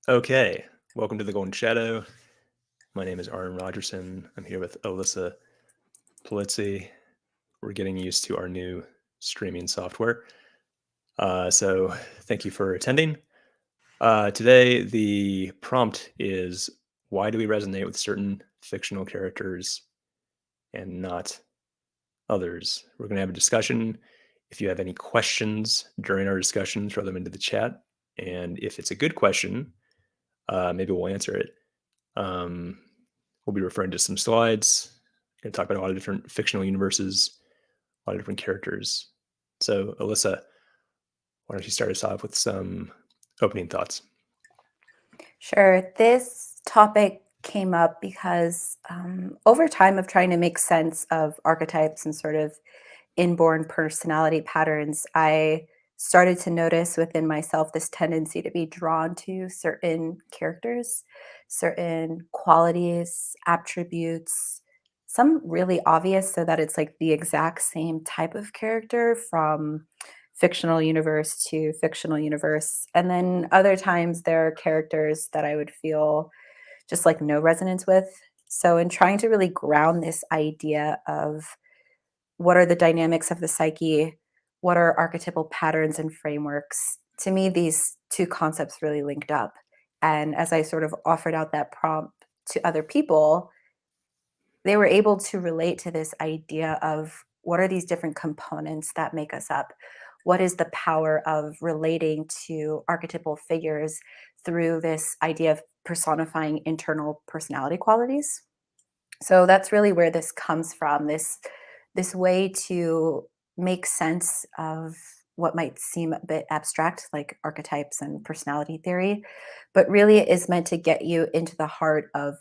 Okay, welcome to the Golden Shadow. My name is Arran Rogerson. I'm here with Alyssa Polizzi. We're getting used to our new streaming software. So thank you for attending. Today, the prompt is, why do we resonate with certain fictional characters and not others? We're going to have a discussion. If you have any questions during our discussion, throw them into the chat. And if it's a good question, maybe we'll answer it. Um, we'll be referring to some slides. We're going to talk about a lot of different fictional universes, a lot of different characters. So, Alyssa, why don't you start us off with some opening thoughts? Sure. This topic came up because over time of trying to make sense of archetypes and sort of inborn personality patterns, I started to notice within myself this tendency to be drawn to certain characters, certain qualities, attributes, some really obvious, so that it's like the exact same type of character from fictional universe to fictional universe. And then other times there are characters that I would feel just like no resonance with. So, in trying to really ground this idea of what are the dynamics of the psyche, what are archetypal patterns and frameworks, to me, these two concepts really linked up. And as I sort of offered out that prompt to other people, they were able to relate to this idea of what are these different components that make us up? What is the power of relating to archetypal figures through this idea of personifying internal personality qualities? So that's really where this comes from, this way to make sense of what might seem a bit abstract, like archetypes and personality theory, but really it is meant to get you into the heart of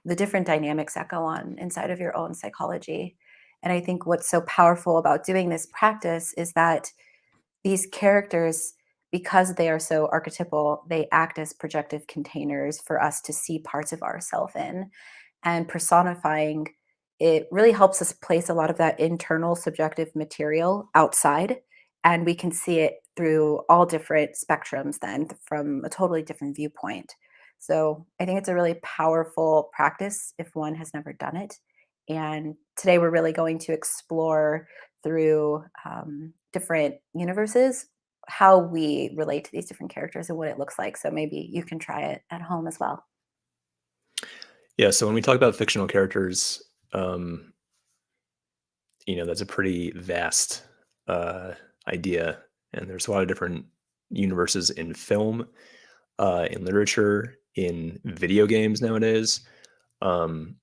the different dynamics that go on inside of your own psychology. And I think what's so powerful about doing this practice is that these characters, because they are so archetypal, they act as projective containers for us to see parts of ourselves in. And personifying, it really helps us place a lot of that internal subjective material outside. And we can see it through all different spectrums, then from a totally different viewpoint. So I think it's a really powerful practice if one has never done it. And today we're really going to explore through different universes how we relate to these different characters and what it looks like. So maybe you can try it at home as well. Yeah, so when we talk about fictional characters, um, that's a pretty vast uh, idea, and there's a lot of different universes in film, in literature, in video games nowadays. Um,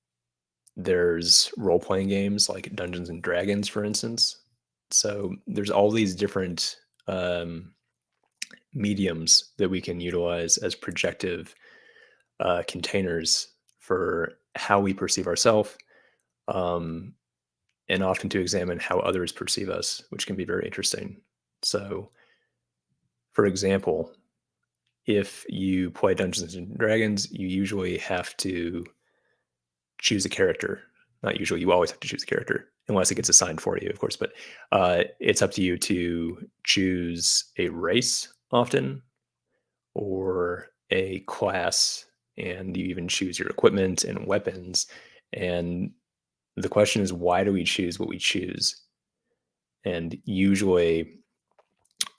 There's role-playing games like Dungeons& and Dragons, for instance. So there's all these different, um, mediums that we can utilize as projective, containers for how we perceive ourselves, um, and often to examine how others perceive us, which can be very interesting. So, for example, if you play Dungeons& and Dragons, you usually have to choose a character. Not usually, you always have to choose a character unless it gets assigned for you, of course. But it's up to you to choose a race often or a class, and you even choose your equipment and weapons. And the question is, why do we choose what we choose? And usually,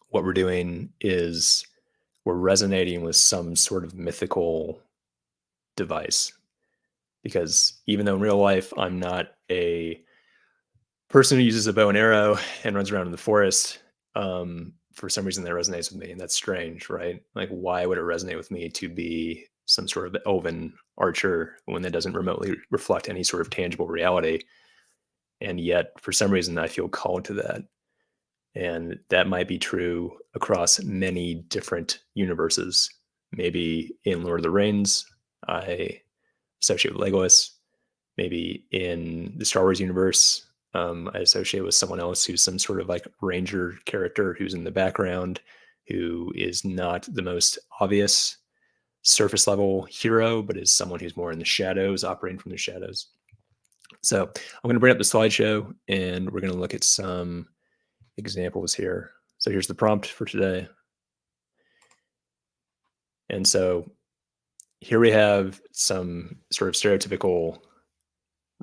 what we're doing is we're resonating with some sort of mythical device. Because even though in real life I'm not a person who uses a bow and arrow and runs around in the forest, for some reason that resonates with me, and that's strange, right? Like, why would it resonate with me to be some sort of elven archer when that doesn't remotely reflect any sort of tangible reality? And yet, for some reason, I feel called to that. And that might be true across many different universes. Maybe in Lord of the Rings, I associate with Legolas. Maybe in the Star Wars universe, I associate with someone else who's some sort of like ranger character who's in the background, who is not the most obvious surface level hero, but is someone who's more in the shadows, operating from the shadows. So I'm going to bring up the slideshow and we're going to look at some examples here. So here's the prompt for today. And so here we have some sort of stereotypical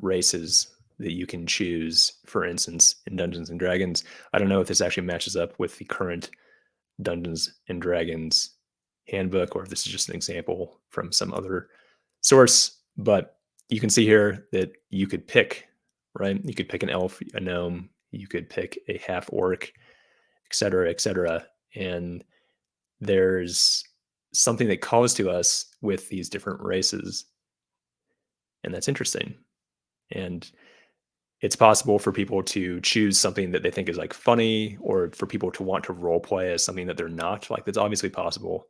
races that you can choose. For instance, in Dungeons and Dragons, I don't know if this actually matches up with the current Dungeons and Dragons handbook, or if this is just an example from some other source. But you can see here that you could pick, right? You could pick an elf, a gnome, you could pick a half orc, et cetera, et cetera. And there's something that calls to us with these different races. And that's interesting. And it's possible for people to choose something that they think is like funny, or for people to want to role play as something that they're not. Like, that's obviously possible.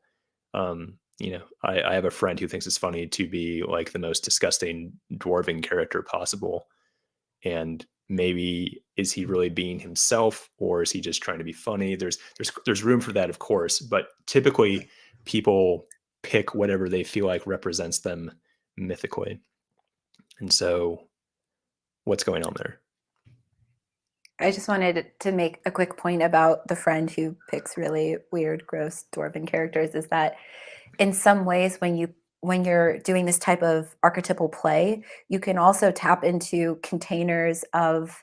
I have a friend who thinks it's funny to be like the most disgusting dwarven character possible. And maybe is he really being himself, or is he just trying to be funny? There's room for that, of course, but typically people pick whatever they feel like represents them mythically. And so what's going on there? I just wanted to make a quick point about the friend who picks really weird, gross dwarven characters is that in some ways when you're doing this type of archetypal play, you can also tap into containers of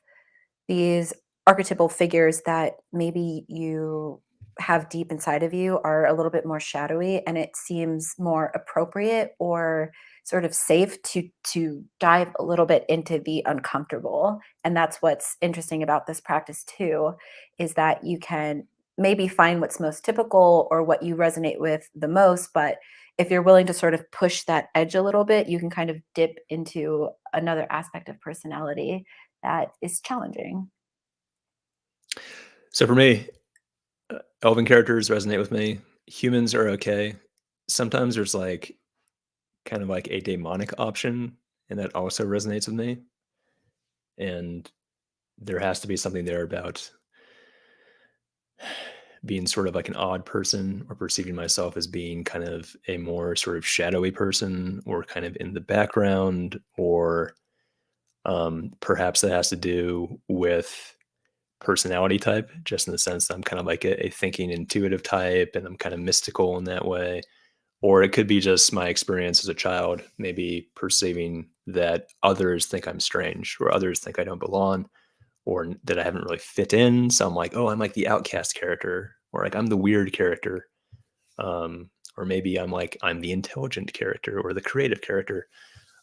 these archetypal figures that maybe you have deep inside of you are a little bit more shadowy, and it seems more appropriate or sort of safe to dive a little bit into the uncomfortable. And that's what's interesting about this practice too, is that you can maybe find what's most typical or what you resonate with the most, but if you're willing to sort of push that edge a little bit, you can kind of dip into another aspect of personality that is challenging. So for me, elven characters resonate with me. Humans are okay. Sometimes there's like kind of like a demonic option, and that also resonates with me. And there has to be something there about being sort of like an odd person, or perceiving myself as being kind of a more sort of shadowy person, or kind of in the background, or perhaps that has to do with personality type, just in the sense that I'm kind of like a thinking intuitive type, and I'm kind of mystical in that way. Or it could be just my experience as a child, maybe perceiving that others think I'm strange, or others think I don't belong, or that I haven't really fit in. So I'm like, oh, I'm like the outcast character, or like I'm the weird character. Or maybe I'm the intelligent character, or the creative character.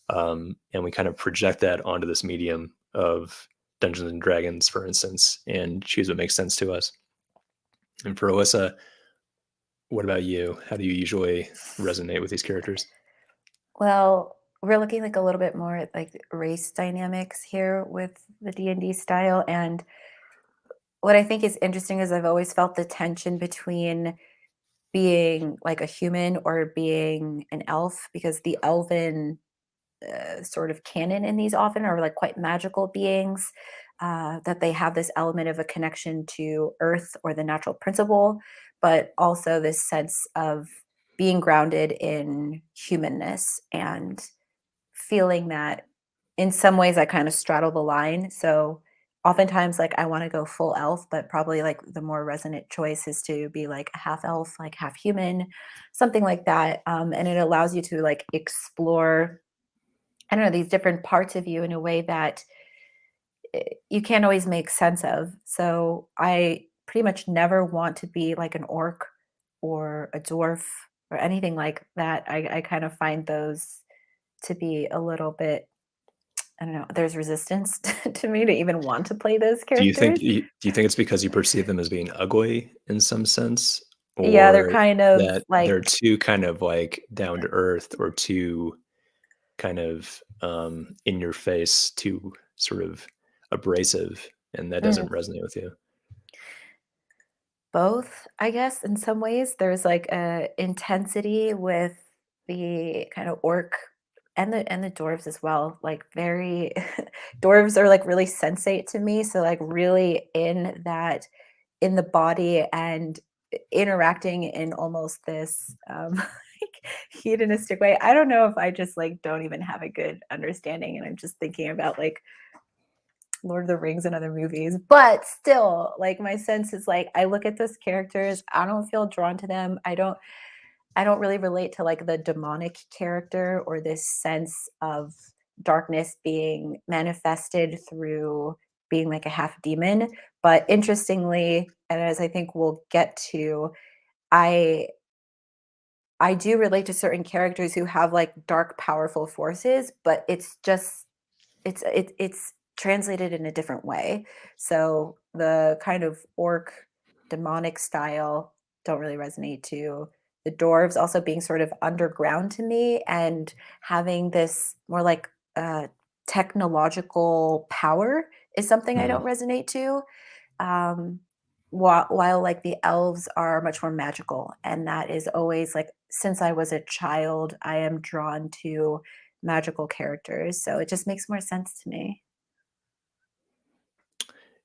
And we kind of project that onto this medium of Dungeons and Dragons, for instance, and choose what makes sense to us. And for Alyssa, what about you? How do you usually resonate with these characters? Well, we're looking like a little bit more at like race dynamics here with the D&D style. And what I think is interesting is I've always felt the tension between being like a human or being an elf, because the elven sort of canon in these often are like quite magical beings, that they have this element of a connection to earth or the natural principle, but also this sense of being grounded in humanness and feeling that in some ways I kind of straddle the line. So oftentimes like I want to go full elf, but probably like the more resonant choice is to be like a half elf, like half human, something like that. And it allows you to like explore, I don't know, these different parts of you in a way that you can't always make sense of. So I pretty much never want to be like an orc or a dwarf or anything like that. I kind of find those to be a little bit, I don't know, there's resistance to me to even want to play those characters. Do you think it's because you perceive them as being ugly in some sense, Yeah, they're or kind of that they're like, too kind of like down to earth, or too kind of in your face, too sort of abrasive, and that mm, doesn't resonate with you? both, I guess, in some ways. There's like a intensity with the kind of orc and the dwarves as well. Like very dwarves are like really sensate to me. So like really in that in the body and interacting in almost this like hedonistic way. I don't know if I just like don't even have a good understanding and I'm just thinking about like Lord of the Rings and other movies. But still, like my sense is like I look at those characters, I don't feel drawn to them. I don't really relate to like the demonic character or this sense of darkness being manifested through being like a half demon. But interestingly, and as I think we'll get to, I I do relate to certain characters who have like dark, powerful forces, but it's just it's translated in a different way. So the kind of orc demonic style don't really resonate to the dwarves also being sort of underground to me and having this more like technological power is something I Mhm. don't resonate to. Um, while like the elves are much more magical, and that is always like since I was a child, I am drawn to magical characters, so it just makes more sense to me.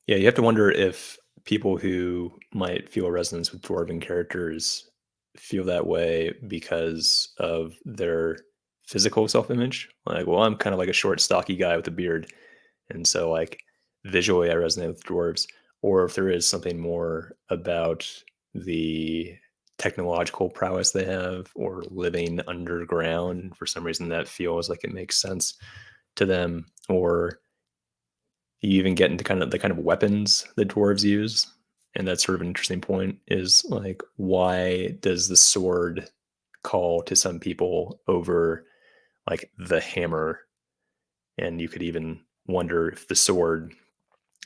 Yeah, you have to wonder if people who might feel a resonance with dwarven characters feel that way because of their physical self-image. Like, well, I'm kind of like a short, stocky guy with a beard, and so like visually, I resonate with dwarves. Or if there is something more about the technological prowess they have, or living underground for some reason that feels like it makes sense to them, or you even get into kind of the kind of weapons the dwarves use, and that's sort of an interesting point, is like, why does the sword call to some people over, like, the hammer? And you could even wonder if the sword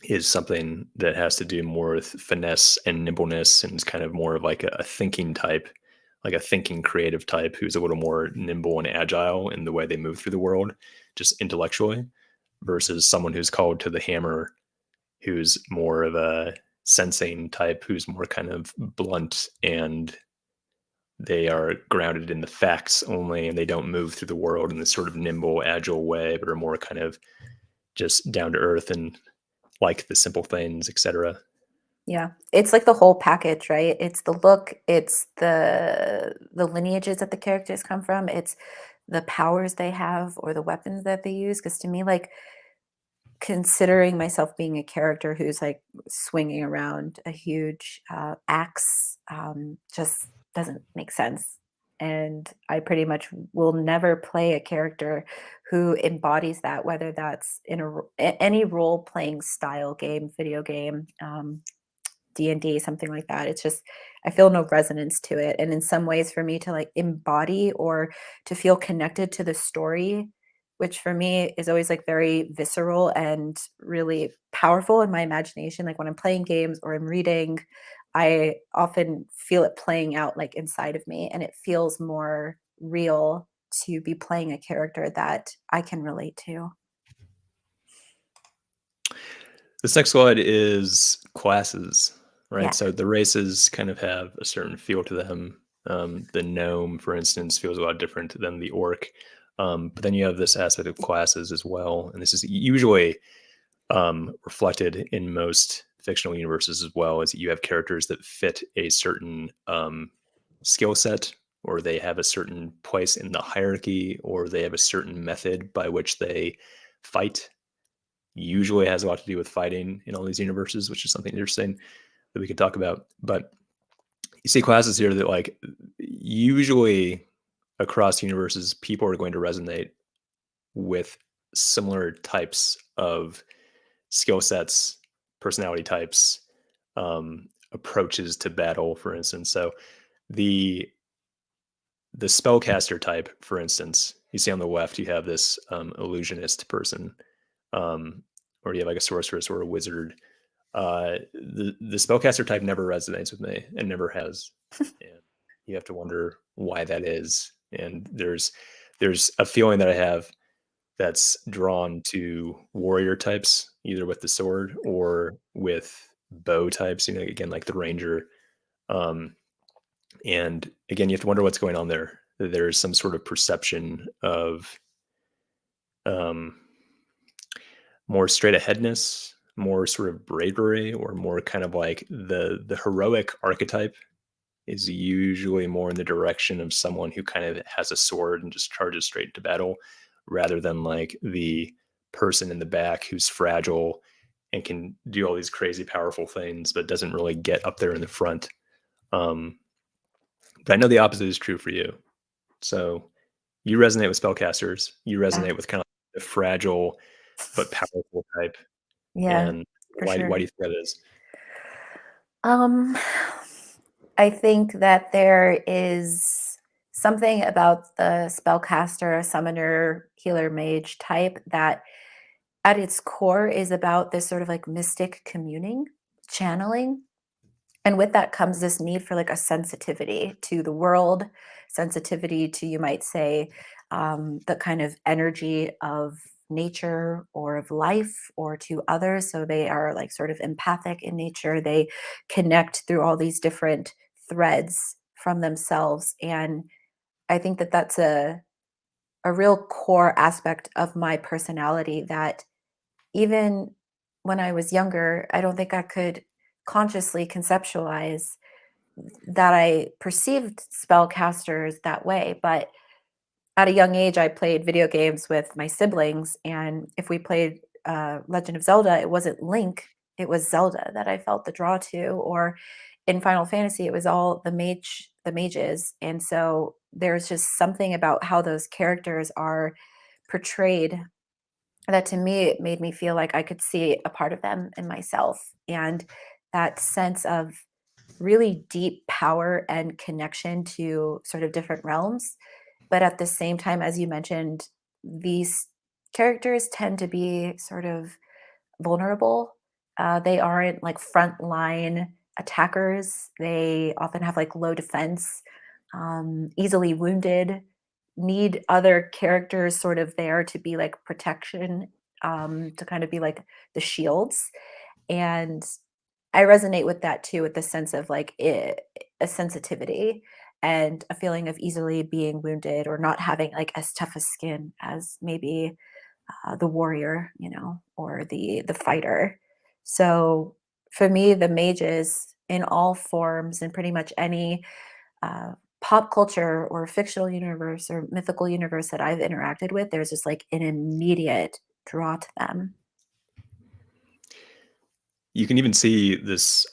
is something that has to do more with finesse and nimbleness and is kind of more of like a thinking type, like a thinking creative type who's a little more nimble and agile in the way they move through the world, just intellectually, versus someone who's called to the hammer who's more of a sensing type, who's more kind of blunt and they are grounded in the facts only and they don't move through the world in this sort of nimble, agile way, but are more kind of just down to earth and like the simple things, etc. Yeah. It's like the whole package, right? It's the look, it's the lineages that the characters come from, it's the powers they have or the weapons that they use. Because to me, like, considering myself being a character who's, like, swinging around a huge, axe, just doesn't make sense, and I pretty much will never play a character who embodies that, whether that's in any role-playing style game, video game, D&D, something like that. It's just I feel no resonance to it, and in some ways for me to, like, embody or to feel connected to the story, which for me is always, like, very visceral and really powerful in my imagination, like, when I'm playing games or I'm reading, I often feel it playing out, like, inside of me, and it feels more real to be playing a character that I can relate to. This next slide is classes, right? Yeah. So the races kind of have a certain feel to them. The gnome, for instance, feels a lot different than the orc. But then you have this aspect of classes as well. And this is usually reflected in most fictional universes as well, is that you have characters that fit a certain skill set, or they have a certain place in the hierarchy, or they have a certain method by which they fight. Usually has a lot to do with fighting in all these universes, which is something interesting that we could talk about. But you see classes here that, like, usually across universes, people are going to resonate with similar types of skill sets, personality types, approaches to battle, for instance. So the the spellcaster type, for instance, you see on the left, you have this illusionist person, or you have like a sorceress or a wizard. The spellcaster type never resonates with me and never has, and you have to wonder why that is. And there's a feeling that I have that's drawn to warrior types, either with the sword or with bow types. You know, again, like the ranger. Um, and again, you have to wonder what's going on there. There's some sort of perception of um, more straight aheadness, more sort of bravery, or more kind of like the heroic archetype is usually more in the direction of someone who kind of has a sword and just charges straight into battle, rather than like the person in the back who's fragile and can do all these crazy powerful things, but doesn't really get up there in the front. Um, But I know the opposite is true for you. So you resonate with spellcasters. You Yeah. resonate with kind of the fragile but powerful type. Yeah, And for why sure. do you think that is? Um, I think that there is something about the spellcaster, summoner, healer, mage type that at its core is about this sort of like mystic communing, channeling. And with that comes this need for like a sensitivity to the world, sensitivity to, you might say, the kind of energy of nature or of life or to others. So they are like sort of empathic in nature. They connect through all these different threads from themselves. And I think that that's a real core aspect of my personality that even when I was younger, I don't think I could consciously conceptualize that I perceived spellcasters that way. But at a young age, I played video games with my siblings. And if we played Legend of Zelda, it wasn't Link, it was Zelda that I felt the draw to. Or in Final Fantasy, it was all the mages. And so there's just something about how those characters are portrayed that to me it made me feel like I could see a part of them in myself. And that sense of really deep power and connection to sort of different realms. But at the same time, as you mentioned, these characters tend to be sort of vulnerable. They aren't like frontline attackers. They often have like low defense, easily wounded, need other characters sort of there to be like protection, to kind of be like the shields. And I resonate with that too, with the sense of like a sensitivity and a feeling of easily being wounded or not having like as tough a skin as maybe the warrior, or the fighter. So for me, the mages in all forms and pretty much any uh, pop culture or fictional universe or mythical universe that I've interacted with, there's just like an immediate draw to them. You can even see this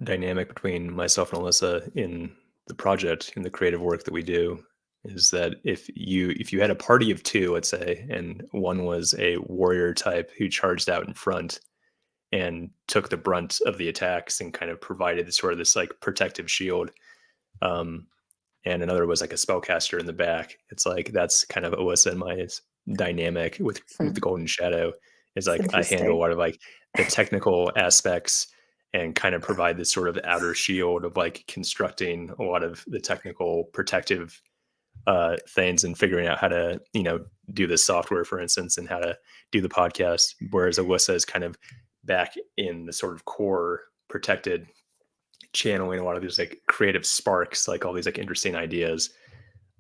dynamic between myself and Alyssa in the project, in the creative work that we do. Is that if you had a party of two, let's say, and one was a warrior type who charged out in front and took the brunt of the attacks and kind of provided sort of this like protective shield, um, and another was like a spellcaster in the back. It's like that's kind of Alyssa and my dynamic with the Hmm. Golden Shadow. Is It's like I handle a interesting. lot of like the technical aspects and kind of provide this sort of outer shield of like constructing a lot of the technical protective things and figuring out how to do the software, for instance, and how to do the podcast. Whereas Alyssa is kind of back in the sort of core protected channeling a lot of these like creative sparks, like all these like interesting ideas.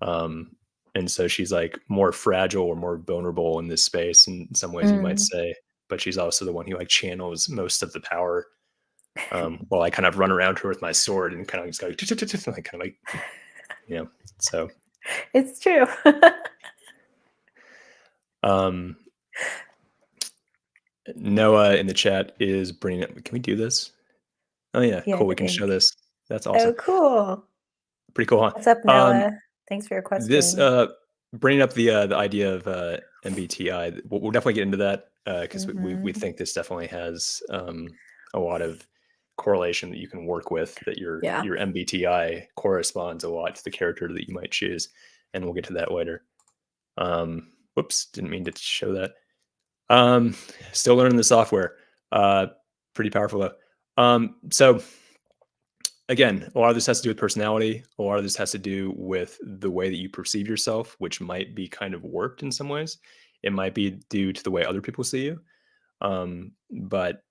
Um, and so she's like more fragile or more vulnerable in this space in some ways, you might Mm. say. But she's also the one who like channels most of the power. While I kind of run around her with my sword and kind of just go like kind of like you know. So It's true. um, Noah in the chat is bringing up. Can we do this? Oh yeah, Yeah, cool. We the can show ink. this. That's awesome. Oh, cool. Pretty cool, What's up, huh? Noah? Thanks for your This question. bringing up the idea of MBTI, we'll definitely get into that because we Hmm. think this definitely has a lot of correlation that you can work with. That Yeah. your MBTI corresponds a lot to the character that you might choose, and we'll get to that later. Whoops, didn't mean to show that. Um, Still learning the software. Uh, Pretty powerful though. So again, a lot of this has to do with personality. A lot of this has to do with the way that you perceive yourself, which might be kind of warped in some ways. It might be due to the way other people see you. But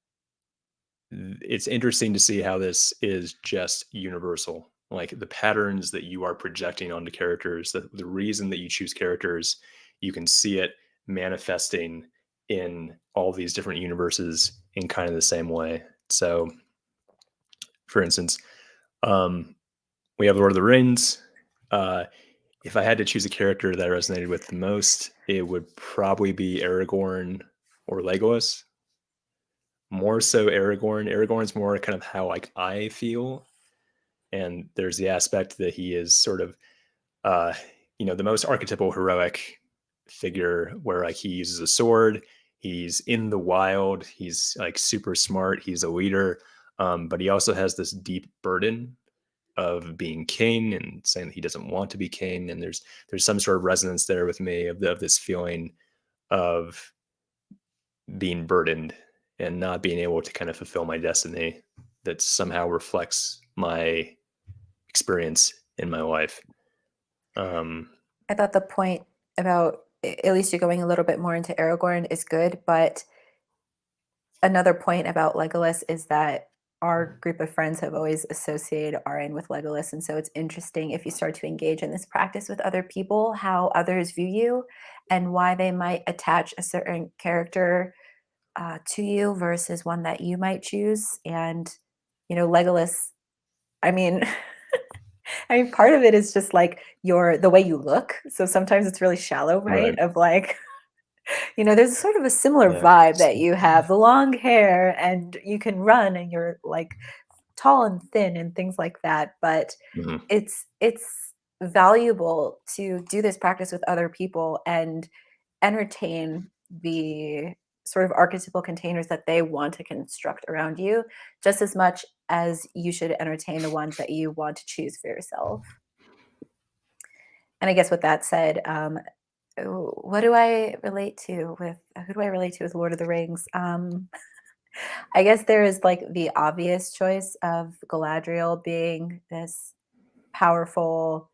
it's interesting to see how this is just universal. Like the patterns that you are projecting onto characters, the reason that you choose characters, you can see it manifesting in all these different universes in kind of the same way. So, for instance, um, we have Lord of the Rings. Uh, if I had to choose a character that I resonated with the most, it would probably be Aragorn or Legolas. More so Aragorn. Aragorn's more kind of how like I feel, And there's the aspect that he is sort of, uh, the most archetypal heroic figure, where like he uses a sword, he's in the wild, he's like super smart, he's a leader, but he also has this deep burden of being king and saying that he doesn't want to be king. And there's some sort of resonance there with me of this feeling of being burdened and not being able to kind of fulfill my destiny that somehow reflects my experience in my life. Um, I thought the point about at least you're going a little bit more into Aragorn is good, but another point about Legolas is that our group of friends have always associated Arran with Legolas, and so it's interesting if you start to engage in this practice with other people, how others view you and why they might attach a certain character to you versus one that you might choose. And Legolas. I mean, I mean, part of it is just like the way you look. So sometimes it's really shallow, right? right. Of like, there's sort of a similar Yeah. vibe that you have the long hair and you can run and you're like tall and thin and things like that. But Mhm. it's valuable to do this practice with other people and entertain the sort of archetypal containers that they want to construct around you just as much as you should entertain the ones that you want to choose for yourself. And I guess with that said, what do I relate to with who do I relate to with Lord of the Rings? I guess there is like the obvious choice of Galadriel being this powerful,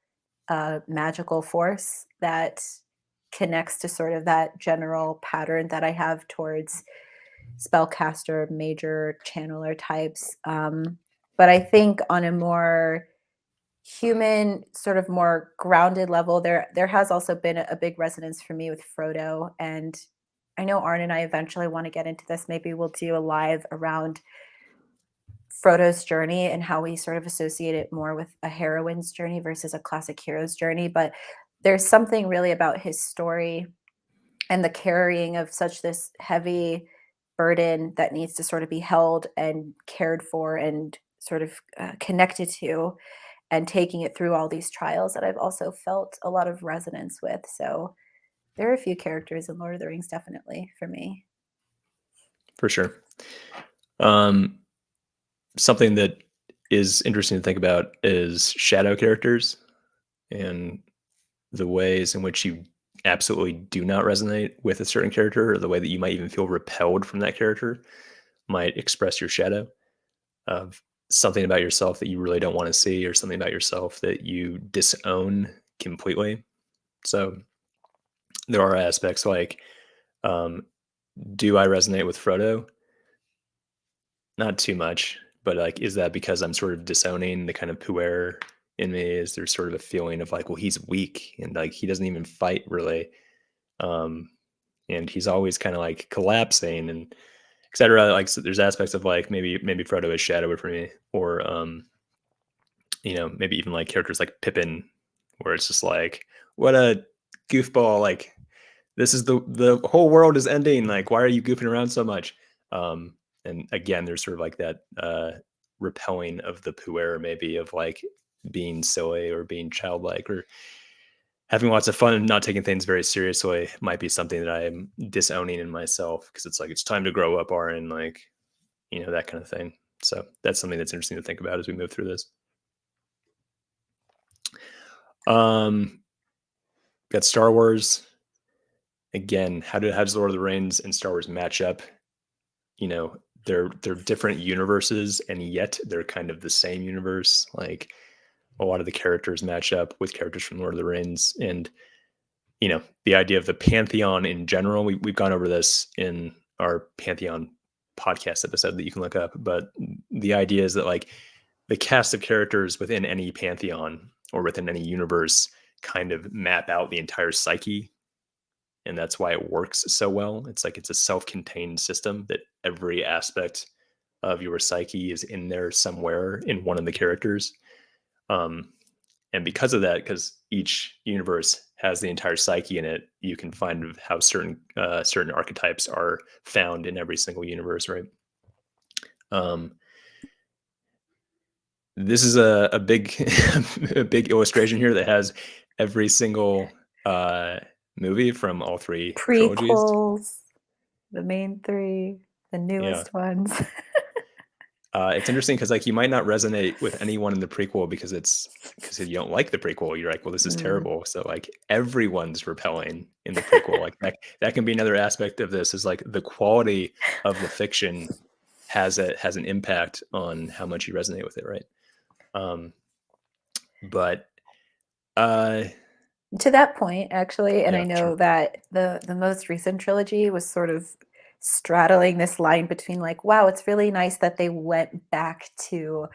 magical force that connects to sort of that general pattern that I have towards spellcaster, major channeler types. But I think on a more human, sort of more grounded level, there has also been a big resonance for me with Frodo. And I know Arn and I eventually want to get into this. Maybe we'll do a live around Frodo's journey and how we sort of associate it more with a heroine's journey versus a classic hero's journey. But there's something really about his story and the carrying of such this heavy burden that needs to sort of be held and cared for and sort of connected to and taking it through all these trials that I've also felt a lot of resonance with. So there are a few characters in Lord of the Rings definitely for me. For sure. Um, Something that is interesting to think about is shadow characters and the ways in which you absolutely do not resonate with a certain character, or the way that you might even feel repelled from that character might express your shadow of something about yourself that you really don't want to see, or something about yourself that you disown completely. So there are aspects like, um, do I resonate with Frodo? Not too much, but like, is that because I'm sort of disowning the kind of puer in me? Is there sort of a feeling of like, well, he's weak and like he doesn't even fight really, um, and he's always kind of like collapsing and etc. Like, so there's aspects of like maybe Frodo is shadowy for me, or maybe even like characters like Pippin, where it's just like, what a goofball! Like, this is the whole world is ending. Like, why are you goofing around so much? And again, there's sort of like that repelling of the puer, maybe of like being silly or being childlike or having lots of fun and not taking things very seriously might be something that I'm disowning in myself, because it's like it's time to grow up, or in like that kind of thing. So that's something that's interesting to think about as we move through this. Um, got Star Wars again. How does Lord of the Rings and Star Wars match up? You know, they're different universes, and yet they're kind of the same universe. Like, a lot of the characters match up with characters from Lord of the Rings, and the idea of the pantheon in general. We've gone over this in our pantheon podcast episode that you can look up, but the idea is that like the cast of characters within any pantheon or within any universe kind of map out the entire psyche, and that's why it works so well. It's like it's a self-contained system that every aspect of your psyche is in there somewhere in one of the characters. um, and because of that, because each universe has the entire psyche in it, you can find how certain archetypes are found in every single universe, right? um, This is a big a big illustration here that has every single, movie from all 3 trilogies. Prequels, the main 3, the Yeah. newest ones. It's interesting because like, you might not resonate with anyone in the prequel because you don't like the prequel. You're like, "Well, this is Mm, terrible." So, like, everyone's repelling in the prequel. Like, that can be another aspect of this is, like, the quality of the fiction has an impact on how much you resonate with it, right? Um, but, uh to that point, actually, and yeah, I for sure. know that the most recent trilogy was sort of straddling this line between like, wow, it's really nice that they went back to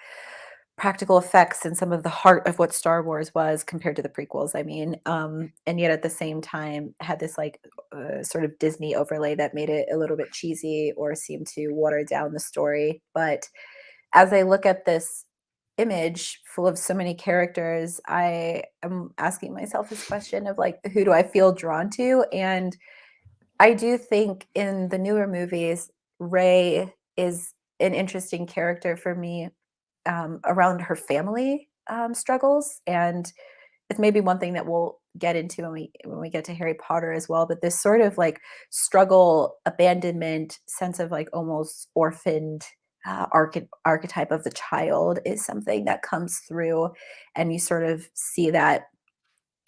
practical effects and some of the heart of what Star Wars was compared to the prequels, I mean, and yet at the same time had this like sort of Disney overlay that made it a little bit cheesy or seemed to water down the story. But as I look at this image full of so many characters, I am asking myself this question of like, who do I feel drawn to? And I do think in the newer movies, Rey is an interesting character for me around her family struggles, and it's maybe one thing that we'll get into when we get to Harry Potter as well. But this sort of like struggle, abandonment, sense of like almost orphaned archetype of the child is something that comes through, and you sort of see that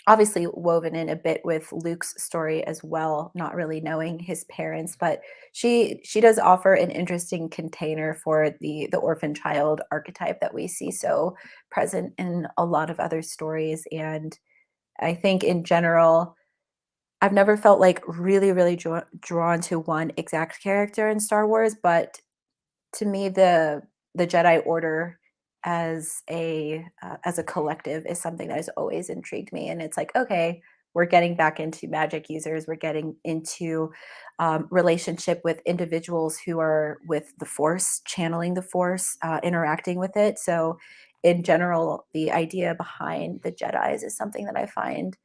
obviously woven in a bit with Luke's story as well, not really knowing his parents, but she does offer an interesting container for the orphan child archetype that we see so present in a lot of other stories. And I think in general, I've never felt like really drawn to one exact character in Star Wars, but to me, the Jedi Order as a collective is something that has always intrigued me, and it's like, okay, we're getting back into magic users, we're getting into relationship with individuals who are with the Force, channeling the Force, interacting with it. So, in general, the idea behind the Jedi's is something that I find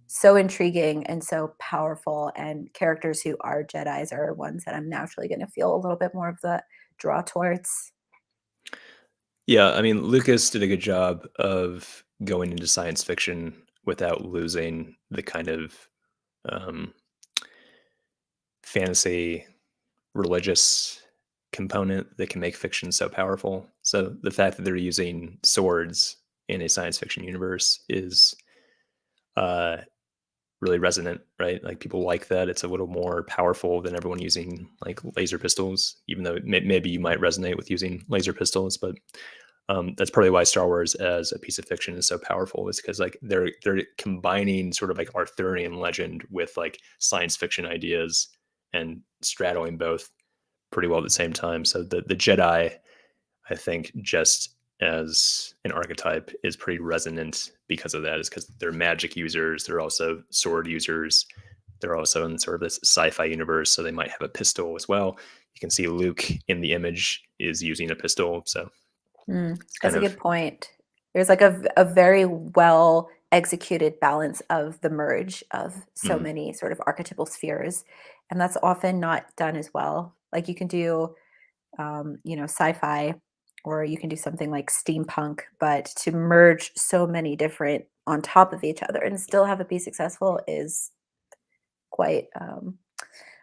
so intriguing and so powerful, and characters who are Jedis are ones that I'm naturally gonna feel a little bit more of the draw towards. Yeah, I mean, Lucas did a good job of going into science fiction without losing the kind of, um, fantasy religious component that can make fiction so powerful. So the fact that they're using swords in a science fiction universe is uh, really resonant, right? Like people like that. It's a little more powerful than everyone using like laser pistols, even though maybe you might resonate with using laser pistols. But that's probably why Star Wars as a piece of fiction is so powerful. Is because like they're combining sort of like Arthurian legend with like science fiction ideas and straddling both pretty well at the same time. So the Jedi, I think, just as an archetype, is pretty resonant because of that. Is because they're magic users. They're also sword users. They're also in sort of this sci-fi universe, so they might have a pistol as well. You can see Luke in the image is using a pistol, so Mm, it's that's kind a of good point. There's like a very well executed balance of the merge of so mm, many sort of archetypal spheres, and that's often not done as well. Like you can do, sci-fi, or you can do something like steampunk, but to merge so many different on top of each other and still have it be successful is quite, I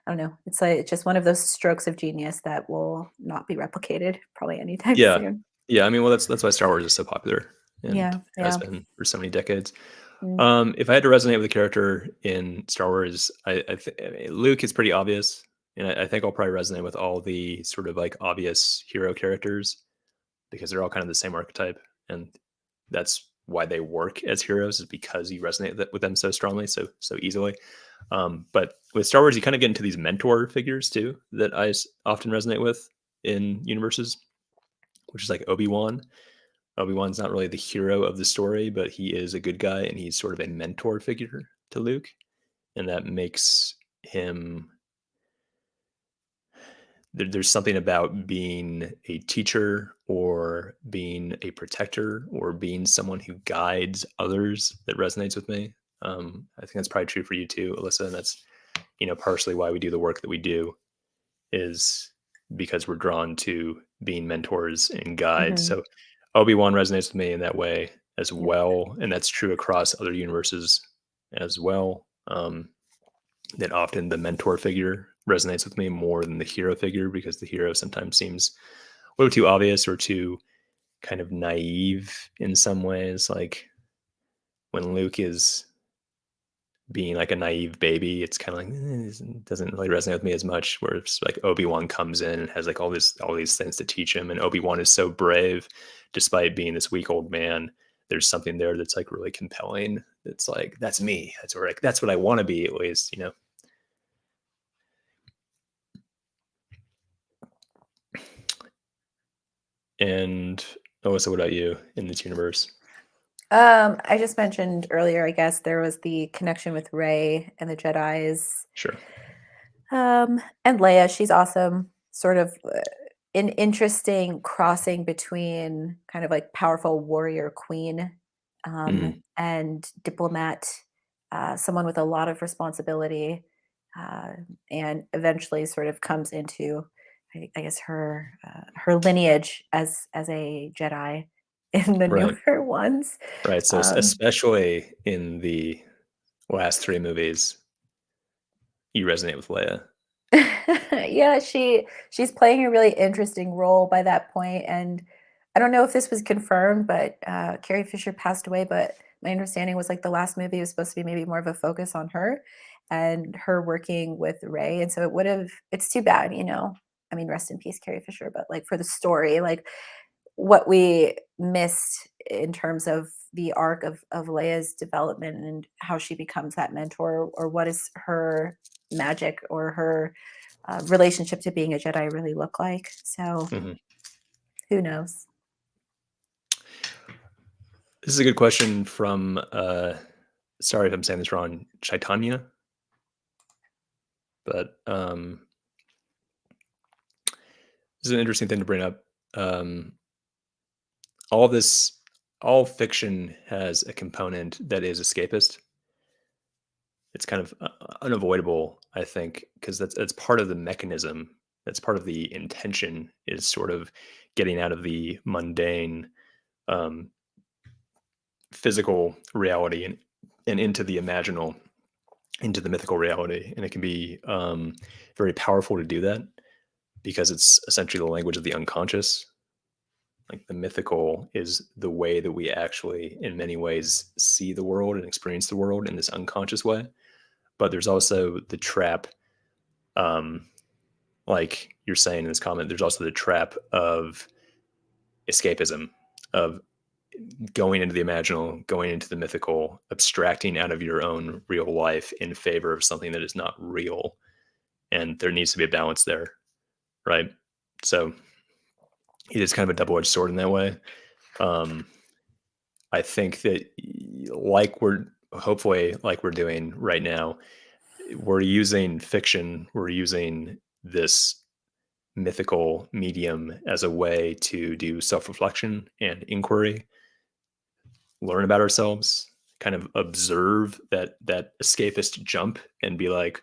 don't know. It's like it's just one of those strokes of genius that will not be replicated probably anytime yeah, soon. yeah. I mean, well, that's why Star Wars is so popular and Yeah, has yeah. been for so many decades. Mm, If I had to resonate with a character in Star Wars, I mean, Luke is pretty obvious, and I think I'll probably resonate with all the sort of like obvious hero characters because they're all kind of the same archetype, and that's why they work as heroes is because you resonate with them so strongly, so easily. But with Star Wars, you kind of get into these mentor figures too that often resonate with in universes, which is like Obi-Wan. Obi-Wan's not really the hero of the story, but he is a good guy and he's sort of a mentor figure to Luke. And that makes him there's something about being a teacher or being a protector or being someone who guides others that resonates with me. I think that's probably true for you too, Alyssa. And that's, partially why we do the work that we do is because we're drawn to being mentors and guides. mhm. So Obi-Wan resonates with me in that way as Yeah. well, and that's true across other universes as well. That often the mentor figure resonates with me more than the hero figure because the hero sometimes seems a little too obvious or too kind of naive in some ways. Like when Luke is being like a naive baby, it's kind of like it doesn't really resonate with me as much. Where it's like Obi-Wan comes in and has like all these things to teach him, and Obi-Wan is so brave despite being this weak old man. There's something there that's like really compelling. It's like that's me. That's what I want to be at least, you know. And Alyssa, what about you in this universe? I just mentioned earlier, I guess there was the connection with Rey and the Jedi's. Sure. And Leia, she's awesome. Sort of an interesting crossing between kind of like powerful warrior queen and diplomat, someone with a lot of responsibility, uh, and eventually sort of comes into, I guess, her lineage as a Jedi in the Right. newer ones. Right. So Um, especially in the last three movies, you resonate with Leia. Yeah, she's playing a really interesting role by that point, and I don't know if this was confirmed, but, Carrie Fisher passed away, but my understanding was, like, the last movie was supposed to be maybe more of a focus on her and her working with Ray, and so it's too bad, you know? I mean, rest in peace, Carrie Fisher, but, like, for the story, like, what we missed in terms of the arc of Leia's development and how she becomes that mentor, or what is her magic or her relationship to being a Jedi really look like. So Mhm. who knows? This is a good question from, sorry if I'm saying this wrong, Chaitanya, but this is an interesting thing to bring up. Um, all this, all fiction has a component that is escapist. It's kind of unavoidable, I think, because that's part of the mechanism. That's part of the intention is sort of getting out of the mundane um, physical reality and into the imaginal, into the mythical reality. And it can be very powerful to do that because it's essentially the language of the unconscious. Like the mythical is the way that we actually, in many ways, see the world and experience the world in this unconscious way. But there's also the trap, um, like you're saying in this comment, there's also the trap of escapism, of going into the imaginal, going into the mythical, abstracting out of your own real life in favor of something that is not real. And there needs to be a balance there, right? So it is kind of a double edged sword in that way. Um, I think that, like we're hopefully like we're doing right now, we're using fiction, we're using this mythical medium as a way to do self reflection and inquiry, learn about ourselves, kind of observe that escapist jump and be like,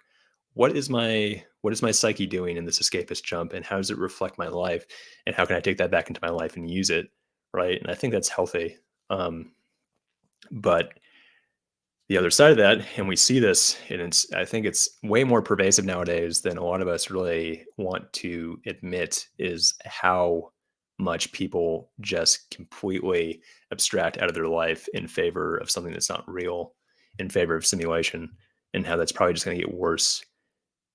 what is my psyche doing in this escapist jump and how does it reflect my life and how can I take that back into my life and use it, right? And I think that's healthy. But the other side of that, and we see this, and I think it's way more pervasive nowadays than a lot of us really want to admit, is how much people just completely abstract out of their life in favor of something that's not real, in favor of simulation, and how that's probably just going to get worse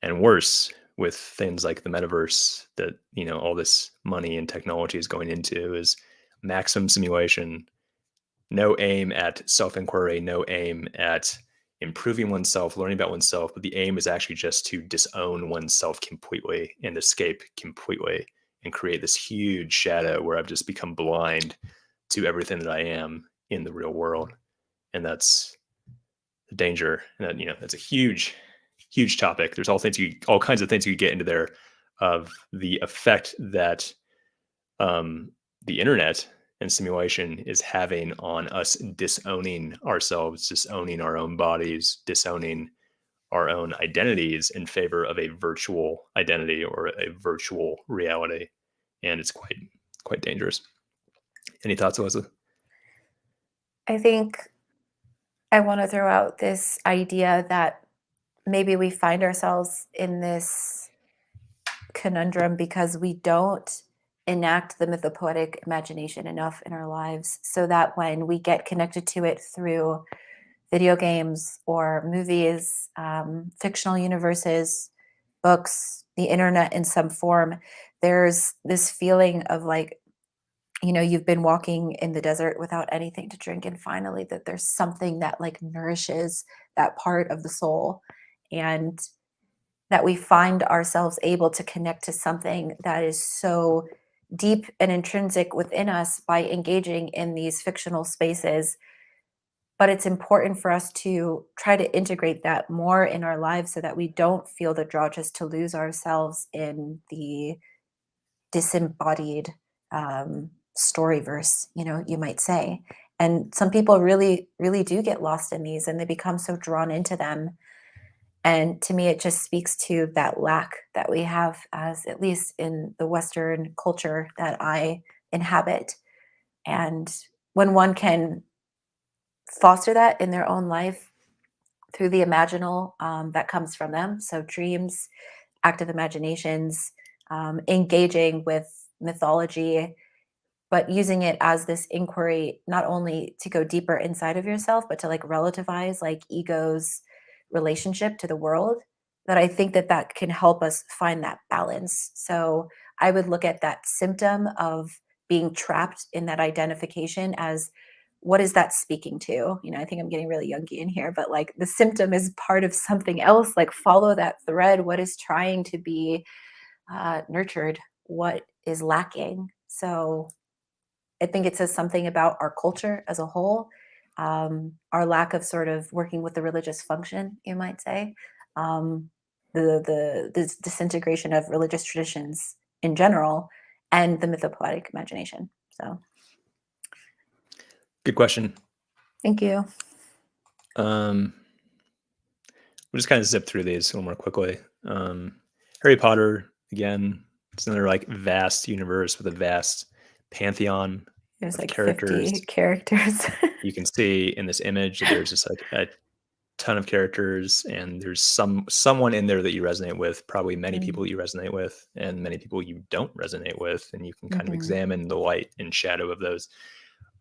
and worse with things like the metaverse that, you know, all this money and technology is going into is maximum simulation, no aim at self-inquiry, no aim at improving oneself, learning about oneself, but the aim is actually just to disown oneself completely and escape completely and create this huge shadow where I've just become blind to everything that I am in the real world. And that's the danger. And that, you know, that's a huge, huge topic. There's all kinds of things you could get into there of the effect that um, the internet and simulation is having on us disowning ourselves, disowning our own bodies, disowning our own identities in favor of a virtual identity or a virtual reality. And it's quite dangerous. Any thoughts, Alyssa? I think I want to throw out this idea that maybe we find ourselves in this conundrum because we don't enact the mythopoetic imagination enough in our lives, so that when we get connected to it through video games or movies, fictional universes, books, the internet in some form, there's this feeling of like, you've been walking in the desert without anything to drink, and finally that there's something that like nourishes that part of the soul, and that we find ourselves able to connect to something that is so deep and intrinsic within us by engaging in these fictional spaces. But it's important for us to try to integrate that more in our lives so that we don't feel the draw just to lose ourselves in the disembodied storyverse, you might say. And some people really, really do get lost in these and they become so drawn into them. And to me, it just speaks to that lack that we have, as at least in the Western culture that I inhabit. And when one can foster that in their own life through the imaginal that comes from them, so dreams, active imaginations, engaging with mythology, but using it as this inquiry not only to go deeper inside of yourself but to like relativize like ego's relationship to the world, that I think that that can help us find that balance. So I would look at that symptom of being trapped in that identification as, what is that speaking to? I think I'm getting really Jungian here, but like the symptom is part of something else. Like follow that thread. What is trying to be nurtured? What is lacking? So I think it says something about our culture as a whole, our lack of sort of working with the religious function, you might say, um, the disintegration of religious traditions in general, and the mythopoetic imagination. So, Good question. thank you. Um, we'll just kind of zip through these a little more quickly. Harry Potter, again, it's another like vast universe with a vast pantheon There's of like characters. 50 characters. You can see in this image that there's just like a ton of characters, and there's someone in there that you resonate with, probably many people you resonate with, and many people you don't resonate with, and you can kind of Mm-hmm. examine the light and shadow of those.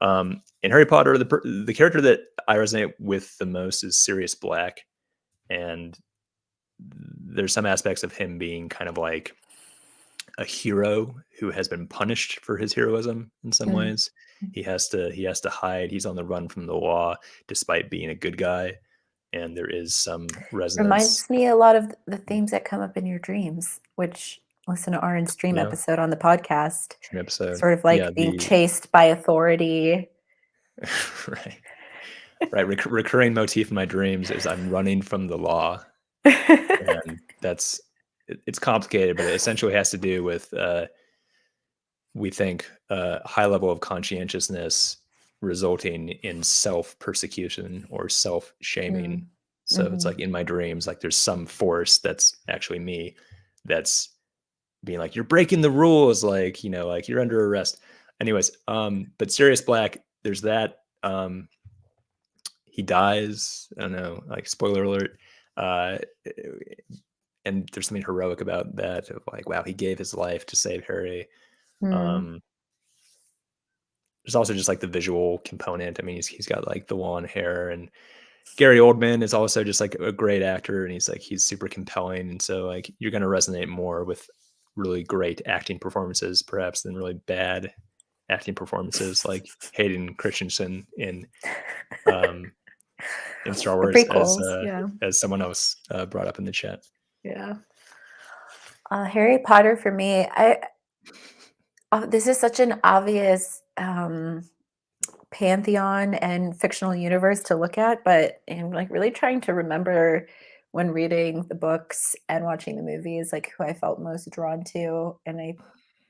In Harry Potter, the character that I resonate with the most is Sirius Black, and there's some aspects of him being kind of like a hero who has been punished for his heroism in some ways. He has to hide. He's on the run from the law despite being a good guy, and there is some resonance. Reminds me a lot of the themes that come up in your dreams, which listen to Aaron's dream Yeah, episode on the podcast. an episode. Sort of Yeah, like being the chased by authority. right, right. Recurring motif in my dreams is I'm running from the law, and it's complicated, but it essentially has to do with we think a high level of conscientiousness resulting in self persecution or self shaming. Mm. So it's Mhm. like in my dreams, like there's some force that's actually me that's being like, you're breaking the rules, like, like you're under arrest. Anyways, but Sirius Black, there's that. He dies. I don't know, like spoiler alert. Uh, and there's something heroic about that of like, wow, he gave his life to save Harry. Mm. Um, there's also just like the visual component. I mean, he's got like the long hair, and Gary Oldman is also just like a great actor, and he's super compelling, and so like you're gonna resonate more with really great acting performances perhaps than really bad acting performances like Hayden Christensen um in Star The Wars, prequels, yeah. as someone else brought up in the chat. Yeah. Harry Potter for me, I this is such an obvious, pantheon and fictional universe to look at, but I'm, like, really trying to remember when reading the books and watching the movies, like, who I felt most drawn to, and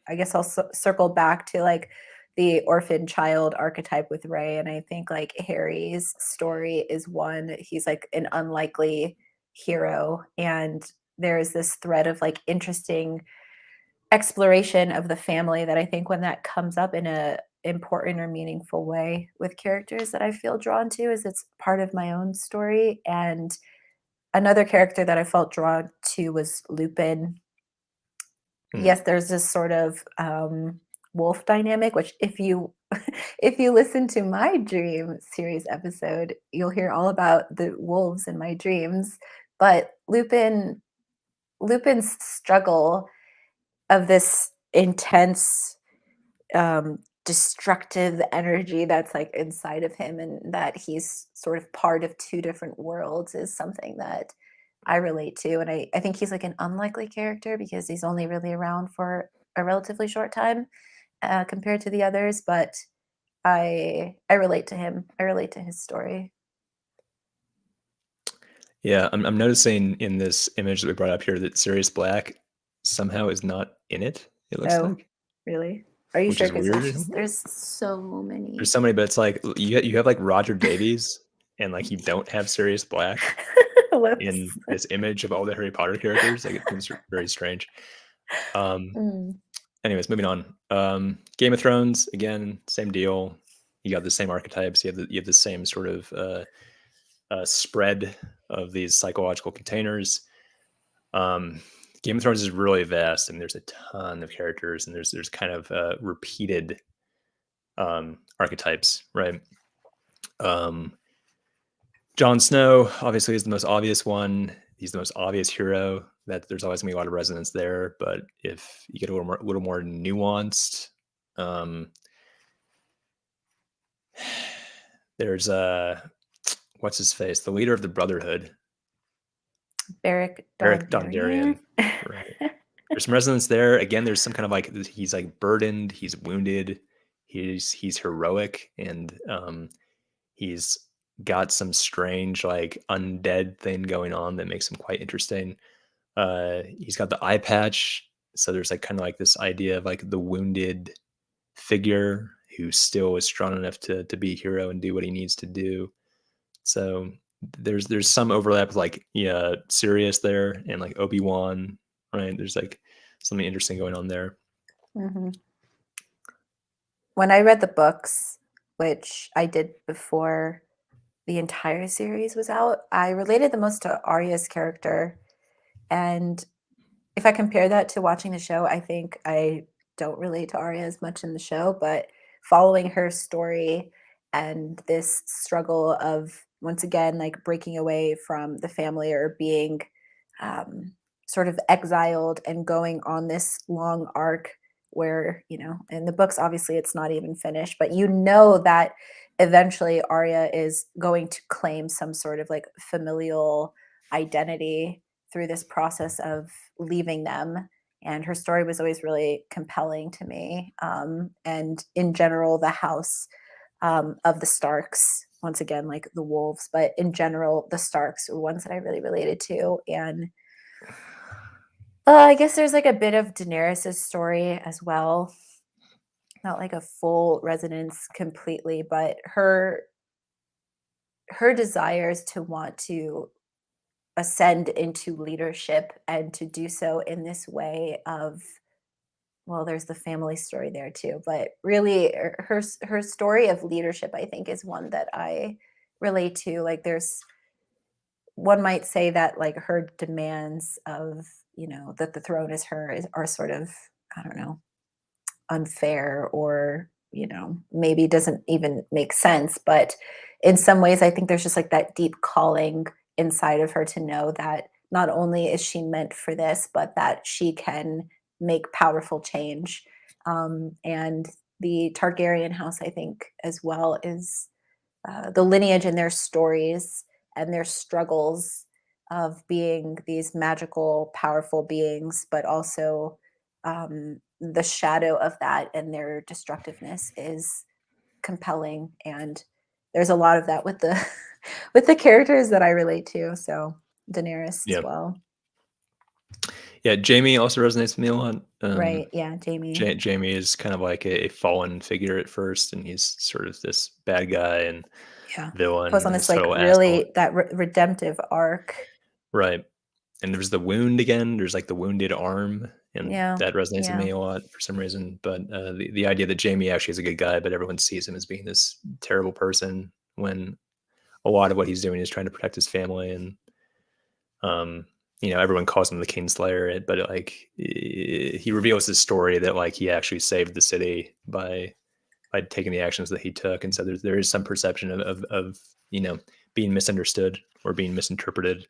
I guess I'll circle back to like the orphan child archetype with Ray. And I think like Harry's story is one, he's like an unlikely hero. And there's this thread of like interesting exploration of the family that I think when that comes up important or meaningful way with characters that I feel drawn to is it's part of my own story, and another character that I felt drawn to was Lupin. Mm. Yes, there's this sort of, wolf dynamic, which if you if you listen to my dream series episode, you'll hear all about the wolves in my dreams, but Lupin's struggle of this intense, destructive energy that's, like, inside of him and that he's sort of part of 2 different worlds is something that I relate to, and I think he's, like, an unlikely character because he's only really around for a relatively short time, compared to the others, but I relate to him. I relate to his story. Yeah, I'm noticing in this image that we brought up here that Sirius Black somehow is not in it, it looks Oh, like, really? Are you which sure? is Because weird. there's so There's many. so many, but it's like you have, like, Roger Davies, and, like, you don't have Sirius Black in Whoops. this image of all the Harry Potter characters, like, it seems very strange. Um, Mm, anyways, moving on. Game of Thrones, again, same deal. You got the same archetypes, you have the same sort of, spread of these psychological containers. Um, Game of Thrones is really vast, and there's a ton of characters, and there's kind of, repeated, archetypes, right? Um, Jon Snow obviously is the most obvious one. He's the most obvious hero. That there's always gonna be a lot of resonance there. But if you get a little more nuanced, um, there's what's his face, the leader of the Brotherhood, Beric Eric Dondarrion? Dondarrion, right? There's some resonance there. Again, there's some kind of like he's like burdened, he's wounded, he's heroic, and he's got some strange like undead thing going on that makes him quite interesting. He's got the eye patch, so there's like kind of like this idea of like the wounded figure who still is strong enough to be a hero and do what he needs to do. So there's some overlap with like yeah, Sirius there and like Obi-Wan, right? There's like something interesting going on there. Mhm. When I read the books, which I did before the entire series was out, I related the most to Arya's character, and if I compare that to watching the show, I think I don't relate to Arya as much in the show, but following her story and this struggle of once again like breaking away from the family or being um, sort of exiled and going on this long arc where in the books obviously it's not even finished, but that eventually Arya is going to claim some sort of like familial identity through this process of leaving them. And her story was always really compelling to me. And in general, the house of the Starks, once again, like the wolves, but in general, the Starks were ones that I really related to. And I guess there's like a bit of Daenerys's story as well. Not like a full resonance completely, but her desires to want to ascend into leadership and to do so in this way of well there's the family story there too, but really her story of leadership I think is one that I relate to. Like there's one might say that like her demands of that the throne is are sort of I don't know unfair or maybe doesn't even make sense, but in some ways I think there's just like that deep calling inside of her to know that not only is she meant for this but that she can make powerful change. And the Targaryen house I think as well is the lineage and their stories and their struggles of being these magical, powerful beings, but also the shadow of that and their destructiveness is compelling. And there's a lot of that with the with the characters that I relate to. So Daenerys as Yeah. well. Yeah, Jamie also resonates with me a lot. Right. Yeah, Jamie. Jamie is kind of like a fallen figure at first, and he's sort of this bad guy and Yeah. Goes villain on and this this like total asshole. really that redemptive arc. Right. and there's the wound again. There's like the wounded arm, and Yeah. that resonates with Yeah. me a lot for some reason. But the idea that Jamie actually is a good guy, but everyone sees him as being this terrible person when a lot of what he's doing is trying to protect his family, and um, everyone calls him the Kingslayer, but like he reveals his story that like he actually saved the city by taking the actions that he took, and so there is some perception of being misunderstood or being misinterpreted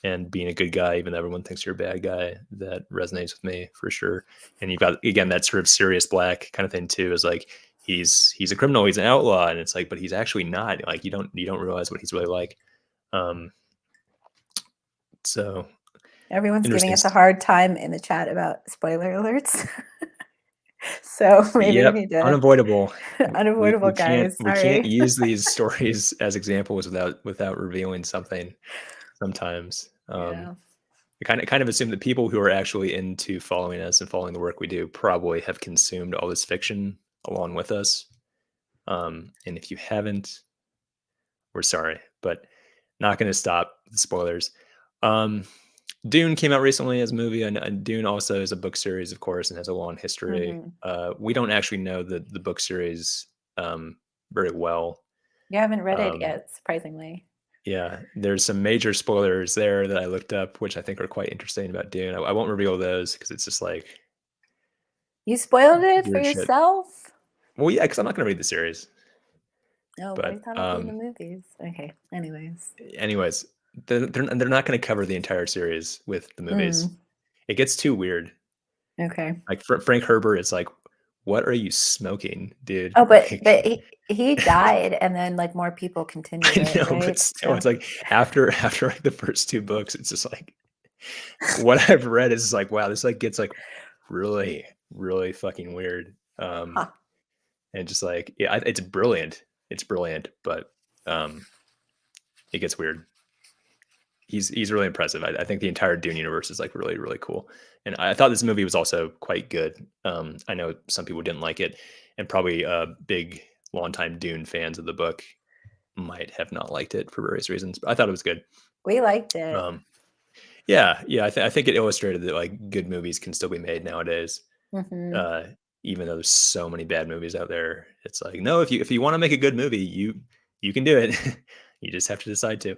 and being a good guy even though everyone thinks you're a bad guy. That resonates with me for sure. And you've got again that sort of Sirius Black kind of thing too, is like he's a criminal, he's an outlaw, and it's like but he's actually not. Like you don't realize what he's really like. um so Everyone's giving interesting. us a hard time in the chat about spoiler alerts. So maybe we Yep, need to unavoidable. we unavoidable, we can't guys. we can't Sorry. use these stories as examples without revealing something sometimes. Yeah. I kind of assume that people who are actually into following us and following the work we do probably have consumed all this fiction along with us. And if you haven't, we're sorry, but not going to stop the spoilers. Um, Dune came out recently as a movie, and Dune also is a book series, of course, and has a long history. Mhm. We don't actually know the book series very well. You haven't read it Um, yet, surprisingly. yeah, there's some major spoilers there that I looked up, which I think are quite interesting about Dune. I won't reveal those because it's just like You spoiled it for weird shit. yourself? Well, yeah, because I'm not going to read the series. Oh, but I But thought it'd be in the movies. Okay, anyways. anyways, they're not going to cover the entire series with the movies. Mm, It gets too weird. okay. Like Frank Herbert is like, "What are you smoking, dude?" Oh, but Like, but he died, and then, like, more people continued I it, know, but right? still, So it's like after like the first two books, it's just like what I've read is like, wow, this like gets like really, really fucking weird. huh. And just like, yeah, it's brilliant. It's brilliant, but um, it gets weird. He's really impressive. I think the entire Dune universe is like really, really cool. And I thought this movie was also quite good. I know some people didn't like it, and probably big, longtime Dune fans of the book might have not liked it for various reasons. But I thought it was good. We liked it. Um, yeah, yeah. I think it illustrated that like good movies can still be made nowadays, Mhm. uh, even though there's so many bad movies out there. It's like no, if you want to make a good movie, you can do it. You just have to decide to.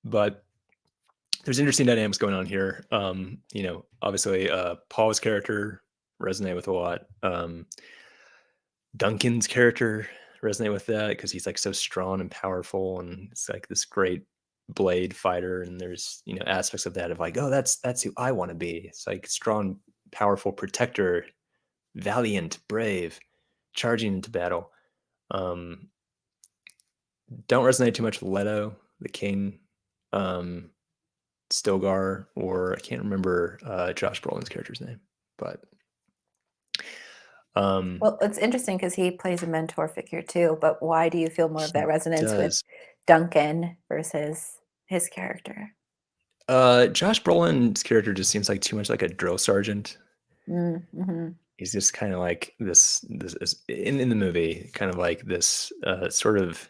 But there's interesting dynamics going on here. Obviously, Paul's character resonate with a lot. Duncan's character resonate with that because he's like so strong and powerful, and it's like this great blade fighter. And there's aspects of that of like, oh, that's who I want to be. It's like strong, powerful protector, valiant, brave, charging into battle. Um, don't resonate too much with Leto, the king. Um, Stilgar, or I can't remember Josh Brolin's character's name, but um, Well, it's interesting because he plays a mentor figure too, but why do you feel more of he that resonance with does. Duncan versus his character? Josh Brolin's character just seems like too much like a drill sergeant. Mm, mhm. He's just kind of like this in the movie, kind of like this sort of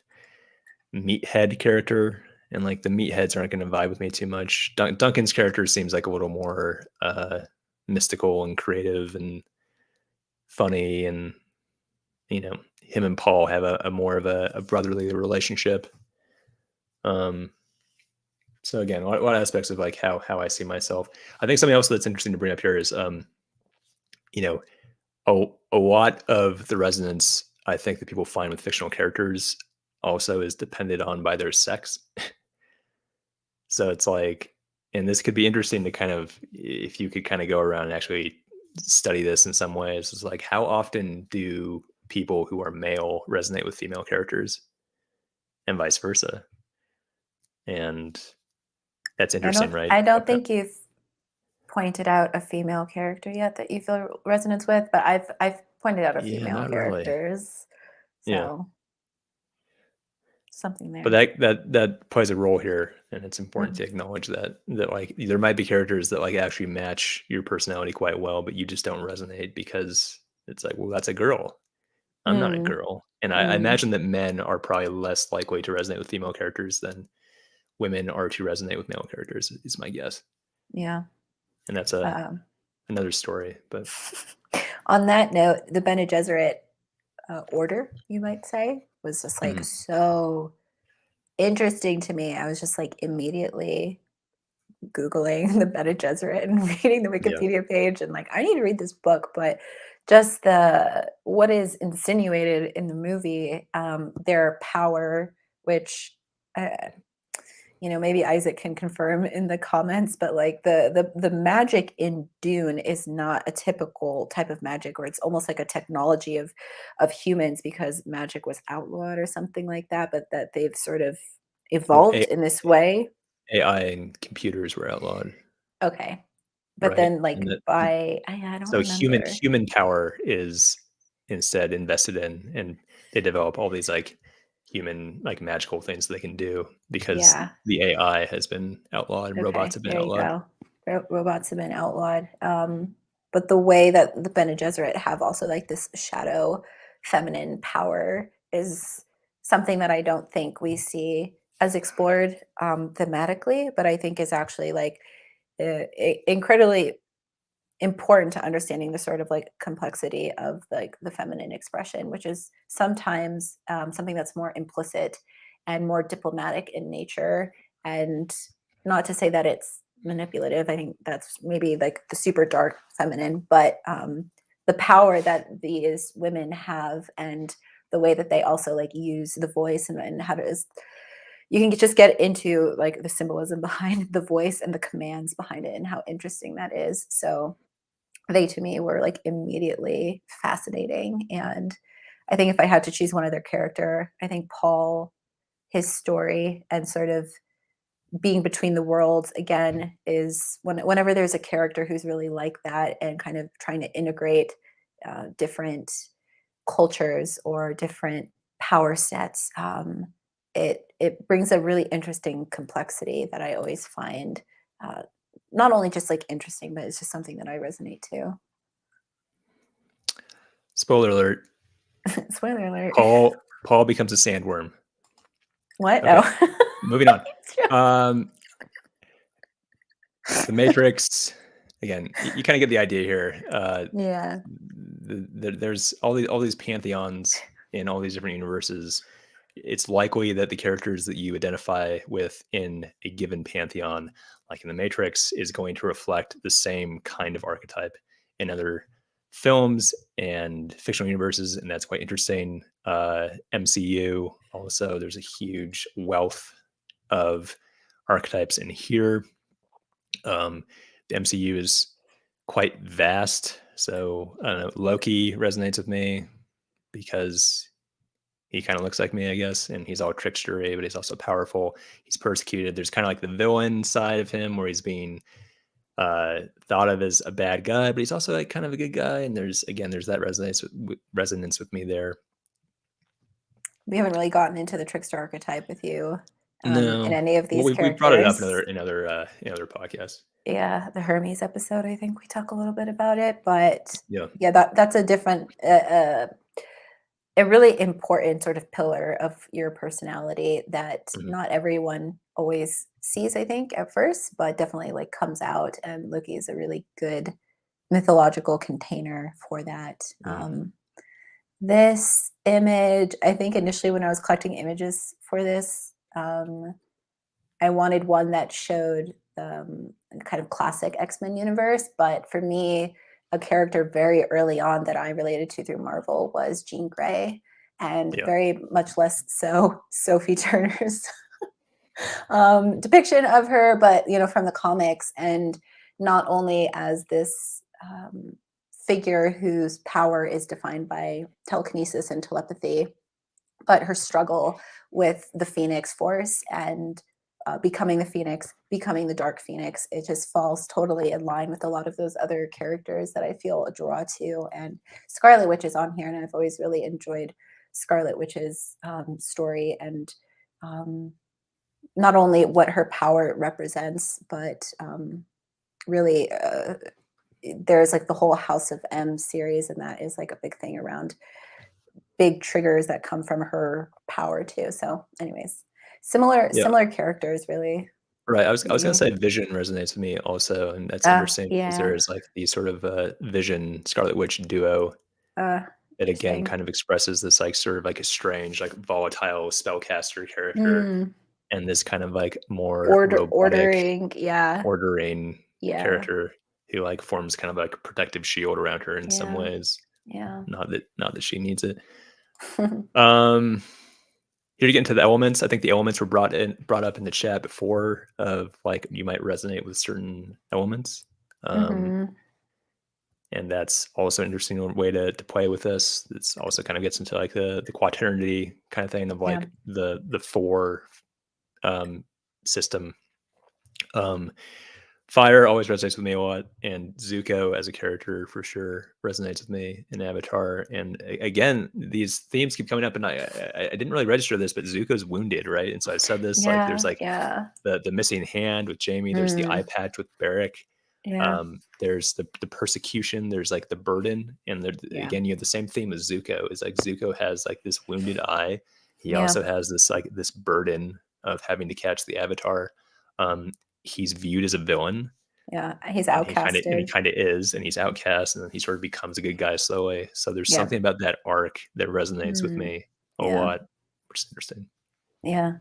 meathead character, and like the meatheads aren't going to vibe with me too much. Duncan's character seems like a little more mystical and creative and funny, and him and Paul have a more of a brotherly relationship. Um, so again, what aspects of like how I see myself. I think something else that's interesting to bring up here is you know, a lot of the resonance I think that people find with fictional characters also is dependent on by their sex. So it's like, and this could be interesting to kind of, if you could kind of go around and actually study this in some ways, is like how often do people who are male resonate with female characters and vice versa? And that's I interesting, don't right? I don't think you've pointed out a female character yet that you feel resonance with, but I've pointed out a Yeah, female not really. characters, Yeah. so something But there. that plays a role here, and it's important Mhm. to acknowledge that like there might be characters that like actually match your personality quite well, but you just don't resonate because it's like, well, that's a girl. I'm not a Mm, girl. And I mm. imagine that men are probably less likely to resonate with female characters than women are to resonate with male characters, is my guess. Yeah. And that's Um, another story. But on that note, the Bene Gesserit order, you might say, was just like mhm, so interesting to me. I was just like immediately Googling the Bene Gesserit and reading the yeah, Wikipedia page and like, I need to read this book, but just the what is insinuated in the movie, their power, which uh, maybe Isaac can confirm in the comments, but like the magic in Dune is not a typical type of magic, or it's almost like a technology of humans because magic was outlawed or something like that, but that they've sort of well, evolved in this way. AI and computers were outlawed, Okay. But right? then like And that, by I don't so remember. human power is instead invested in, and they develop all these like human like magical things they can do because Yeah. the AI has been outlawed and robots Okay, have been there you outlawed. go. Robots have been outlawed. But the way that the Bene Gesserit have also like this shadow feminine power is something that I don't think we see as explored thematically, but I think is actually like incredibly important to understanding the sort of like complexity of like the feminine expression, which is sometimes something that's more implicit and more diplomatic in nature. And not to say that it's manipulative. I think that's maybe like the super dark feminine, but the power that these women have and the way that they also like use the voice and how to is you can just get into like the symbolism behind the voice and the commands behind it and how interesting that is. So they to me were like immediately fascinating. And I think if I had to choose one other character, I think Paul, his story and sort of being between the worlds again is whenever there's a character who's really like that and kind of trying to integrate different cultures or different power sets, it brings a really interesting complexity that I always find uh, not only just like interesting, but it's just something that I resonate to. Spoiler alert: Spoiler alert. Paul becomes a sandworm. What? Okay, Oh. moving on. Um, the Matrix. Again, you kind of get the idea here. Yeah. There's all these pantheons in all these different universes. It's likely that the characters that you identify with in a given pantheon, like in the Matrix, is going to reflect the same kind of archetype in other films and fictional universes, and that's quite interesting. MCU also, there's a huge wealth of archetypes in here. The MCU is quite vast, so I don't know, Loki resonates with me because he kind of looks like me, I guess, and he's all trickstery, but he's also powerful. He's persecuted. There's kind of like the villain side of him where he's being thought of as a bad guy, but he's also like kind of a good guy. And there's that resonance with me there. We haven't really gotten into the trickster archetype with you in No, any of well, these we brought it up characters. in other podcasts. Yeah, the Hermes episode, I think we talk a little bit about it, but Yeah. yeah, that's a different, a really important sort of pillar of your personality that Mhm. not everyone always sees, I think, at first, but definitely like comes out. And Loki is a really good mythological container for that. Mhm. This image, I think initially when I was collecting images for this, I wanted one that showed kind of classic X-Men universe, but for me, a character very early on that I related to through Marvel was Jean Grey, and Yeah. very much less so Sophie Turner's depiction of her, but from the comics, and not only as this figure whose power is defined by telekinesis and telepathy, but her struggle with the Phoenix Force and becoming the Phoenix, becoming the Dark Phoenix. It just falls totally in line with a lot of those other characters that I feel a draw to. And Scarlet Witch is on here, and I've always really enjoyed Scarlet Witch's story and um, not only what her power represents, but really there's like the whole House of M series, and that is like a big thing around big triggers that come from her power too. So, anyways, Yeah. similar characters, really, Right, for I was gonna me. say Vision resonates with me also, and that's interesting because there Yeah. is, like, the sort of, Vision Scarlet Witch duo that again Interesting. kind of expresses this, like, sort of like a strange, like, volatile spellcaster character Mm. and this kind of, like, more robotic Ordering, yeah, ordering yeah, character who, like, forms kind of like a protective shield around her in some yeah, ways. yeah. Not that she needs it. Um, Here to get into the elements, I think the elements were brought up in the chat before of, like, you might resonate with certain elements. Um, Mhm. and that's also an interesting way to play with this. It's also kind of gets into, like, the quaternity kind of thing of, Yeah, like, the 4, um, system. Um Fire always resonates with me a lot, and Zuko as a character for sure resonates with me in Avatar. And again, these themes keep coming up, and I didn't really register this, but Zuko's wounded, right? And so I said this like there's yeah, like yeah. the missing hand with Jamie, there's the eye Mm, patch with Barrick, yeah, there's the persecution, there's like the burden, and there, yeah, again you have the same theme as Zuko. Is like Zuko has like this wounded eye. He yeah, also has this like this burden of having to catch the Avatar. Um, he's viewed as a villain yeah. He's and he outcasted. kinda is, and he's outcast, and then he sort of becomes a good guy slowly. So there's Yeah. something about that arc that resonates with Mm, me a yeah, lot, which is interesting. yeah.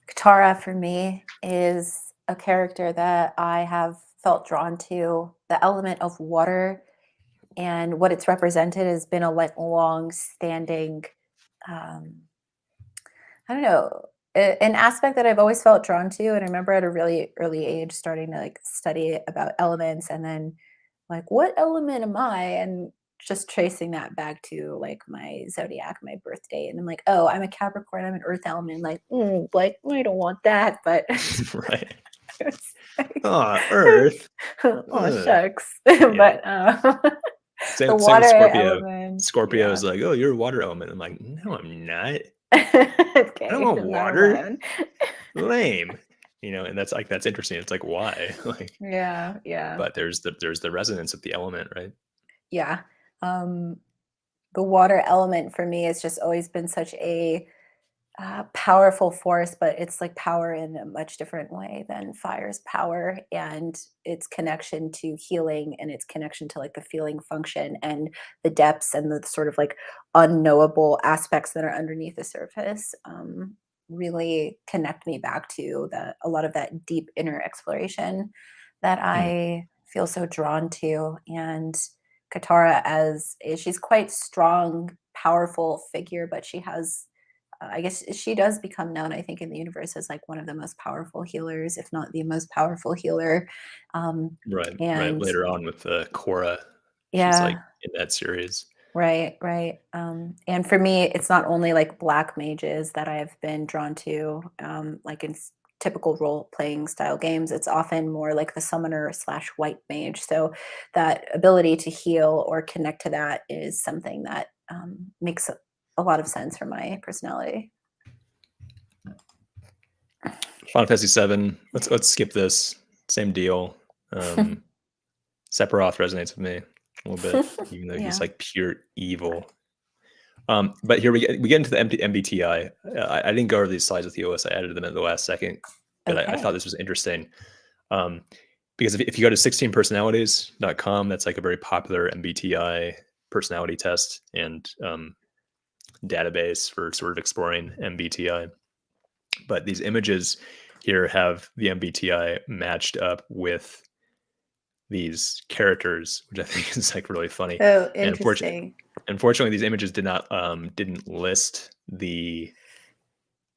Katara for me is a character that I have felt drawn to. The element of water and what it's represented has been a like long-standing, um, I don't know, an aspect that I've always felt drawn to. And I remember at a really early age starting to like study about elements and then like, what element am I? And just tracing that back to like my zodiac, my birthday. And I'm like, oh, I'm a Capricorn, I'm an earth element. Like, I don't want that. But Right. it's like, Aw, Earth. oh, Ugh. shucks. Yeah. But the Same with water Scorpio. element, Scorpio yeah. is like, "Oh, you're a water element." I'm like, "No, I'm not. I don't Okay, want I'm not water. alone. Lame." And that's, like, that's interesting. It's like, why? Like, Yeah, yeah, but there's the resonance of the element, right? yeah. Um, the water element for me has just always been such a powerful force, but it's like power in a much different way than fire's power and its connection to healing and its connection to like the feeling function and the depths and the sort of like unknowable aspects that are underneath the surface really connect me back to a lot of that deep inner exploration that Mm, I feel so drawn to. And Katara she's quite strong, powerful figure, but she has I guess she does become known, I think, in the universe as like one of the most powerful healers, if not the most powerful healer. Um, right, right. and Later on with, Korra, she's, like, yeah, in that series. right, right. And for me, it's not only like black mages that I've been drawn to, like in typical role playing style games. It's often more like the summoner slash white mage. So that ability to heal or connect to that is something that makes a lot of sense for my personality. Final Fantasy 7. Let's skip this. Same deal. Um, Sephiroth resonates with me a little bit, even though he's Yeah. like pure evil. But here we get into the MBTI. I didn't go over these slides with you, Alyssa. I added them at the last second, but I thought Okay. this was interesting. Um, because if you go to 16personalities.com, that's like a very popular MBTI personality test and database for sort of exploring MBTI. But these images here have the MBTI matched up with these characters, which I think is like really funny. Oh, And interesting. unfortunately, these images didn't list the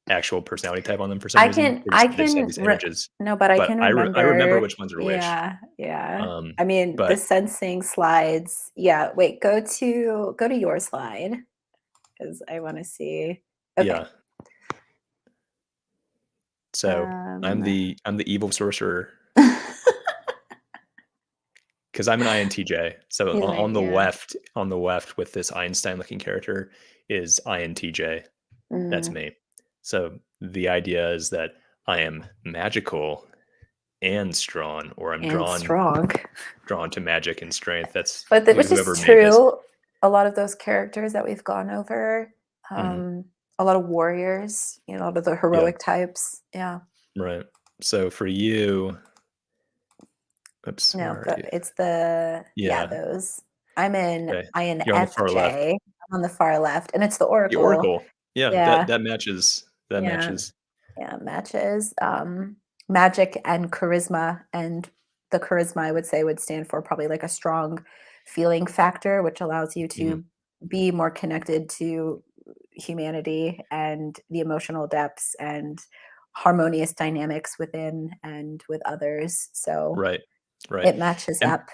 actual personality type on them for some reason. I They just have can these re images, no, but I but can I remember remember. which ones are which. Yeah, yeah. Um, I mean, the but sensing slides yeah, wait, go to your slide because I wanna see. Okay. yeah, so Um I'm the evil sorcerer because I'm an INTJ. So He's like, yeah. on the left with this Einstein looking character is INTJ. That's Mm, me. So the idea is that I am magical and strong, or I'm and strong. drawn to magic and strength. That's But which is whoever made this. true. A lot of those characters that we've gone over, Mhm. a lot of warriors, a lot of the Yeah, heroic types. Yeah. right. So for you, oops, No, where are but you? it's Yeah, those. I'm in okay. You're on the far left. INFJ. I'm on the far left, and it's the The Oracle. Oracle. Yeah, Yeah, that matches. That yeah, matches. yeah, matches. Magic and charisma, and the charisma I would say would stand for probably like a strong feeling factor, which allows you Mhm. to be more connected to humanity and the emotional depths and harmonious dynamics within and with others. So Right, right. it matches M up.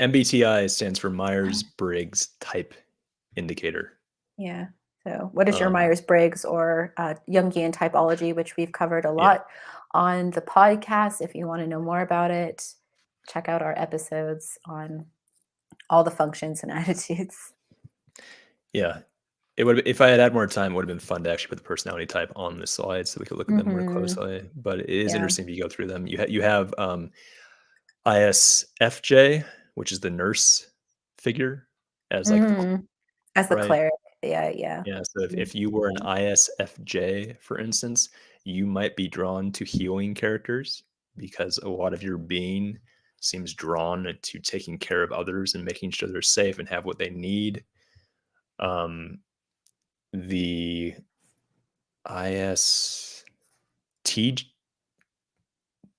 MBTI stands for Myers-Briggs Type Indicator. Yeah. So, what is your Um, Myers Briggs or Jungian typology, which we've covered a yeah, lot on the podcast? If you want to know more about it, check out our episodes on all the functions and attitudes. yeah. It would if I had more time, it would have been fun to actually put the personality type on the slide so we could look at them more Hmm. closely. But it is Yeah. interesting if you go through them. You have ISFJ, which is the nurse figure, as like the Mm. As the right. cleric. Yeah. Yeah. Yeah. So if you were an Mhm. ISFJ, for instance, you might be drawn to healing characters because a lot of your being seems drawn to taking care of others and making sure they're safe and have what they need. Um, the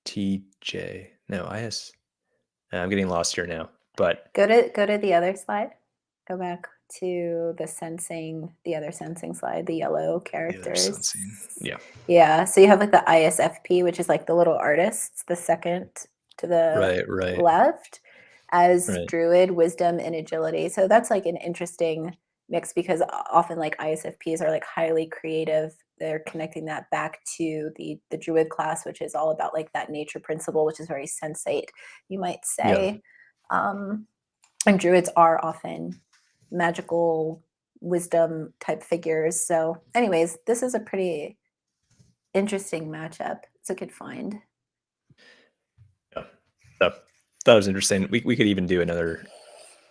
ISTJ, no, I'm getting lost here now, but Go to the other slide. Go back to the other sensing slide, the yellow the other characters. sensing. Yeah. Yeah, so you have like the ISFP, which is like the little artists, the second to the Right, right, left, as right. druid, wisdom, and agility. So that's like an interesting mix because often like ISFPs are like highly creative. They're connecting that back to the druid class, which is all about like that nature principle, which is very sensate, you might Yeah. say. Um, and druids are often magical wisdom type figures. So, anyways, this is a pretty interesting matchup. It's a good find. Yeah. So that was interesting. We could even do another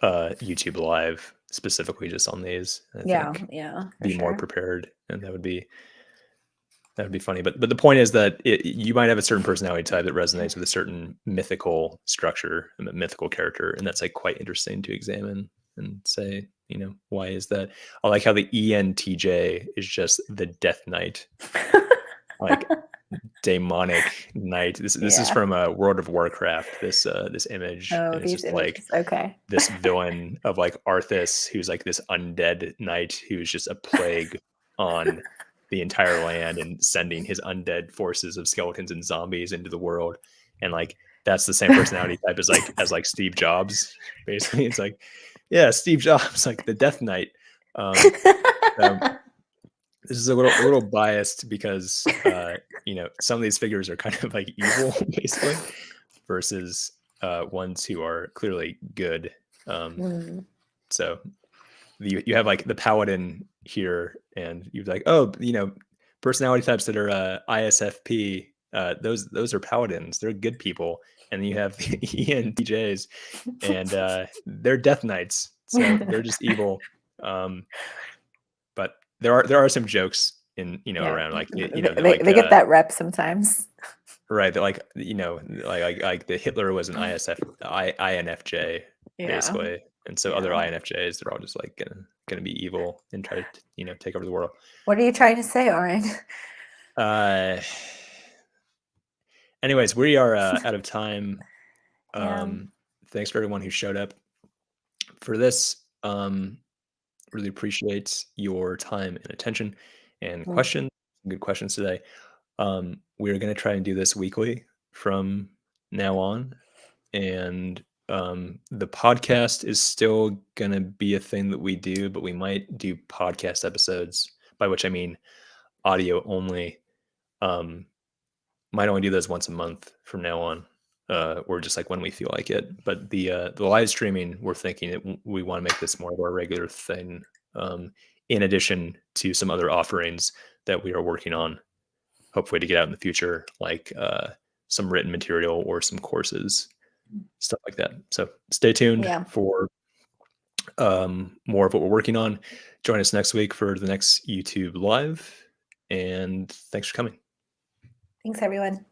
YouTube live specifically just on these. I Yeah, think yeah, for be more sure. prepared, and that would be funny. But the point is that you might have a certain personality type that resonates with a certain mythical structure, a mythical character, and that's like quite interesting to examine and say, why is that? I like how the ENTJ is just the Death Knight, like demonic knight. This is Yeah. from World of Warcraft. This image, Oh, and it's these just like images. Okay. this villain of like Arthas, who's like this undead knight who's just a plague on the entire land and sending his undead forces of skeletons and zombies into the world. And like that's the same personality type as like Steve Jobs. Basically, it's like, yeah, Steve Jobs, like the Death Knight. Um, so this is a little biased because some of these figures are kind of like evil, basically, versus ones who are clearly good. Um, Mm, so you have like the paladin here, and you're like, oh, personality types that are ISFP. Those are paladins. They're good people, and then you have the ENTJs, and they're death knights. So they're just evil. Um, but there are some jokes in yeah, around like they're they like they get that rep sometimes. right, they're like like the Hitler was an INFJ Yeah, basically, and so other yeah. INFJs they're all just like gonna be evil and try to take over the world. What are you trying to say, Oren? Uh, anyways, we are out of time. Yeah. Thanks for everyone who showed up for this. Really appreciate your time and attention and Mm. questions. Good questions today. We're going to try and do this weekly from now on. And the podcast is still going to be a thing that we do, but we might do podcast episodes, by which I mean audio only. Um, might only do those once a month from now on, or just like when we feel like it. But the live streaming, we're thinking that we want to make this more of our regular thing, in addition to some other offerings that we are working on, hopefully to get out in the future, like some written material or some courses, stuff like that. So stay tuned Yeah. for more of what we're working on. Join us next week for the next YouTube live. And thanks for coming. Thanks, everyone.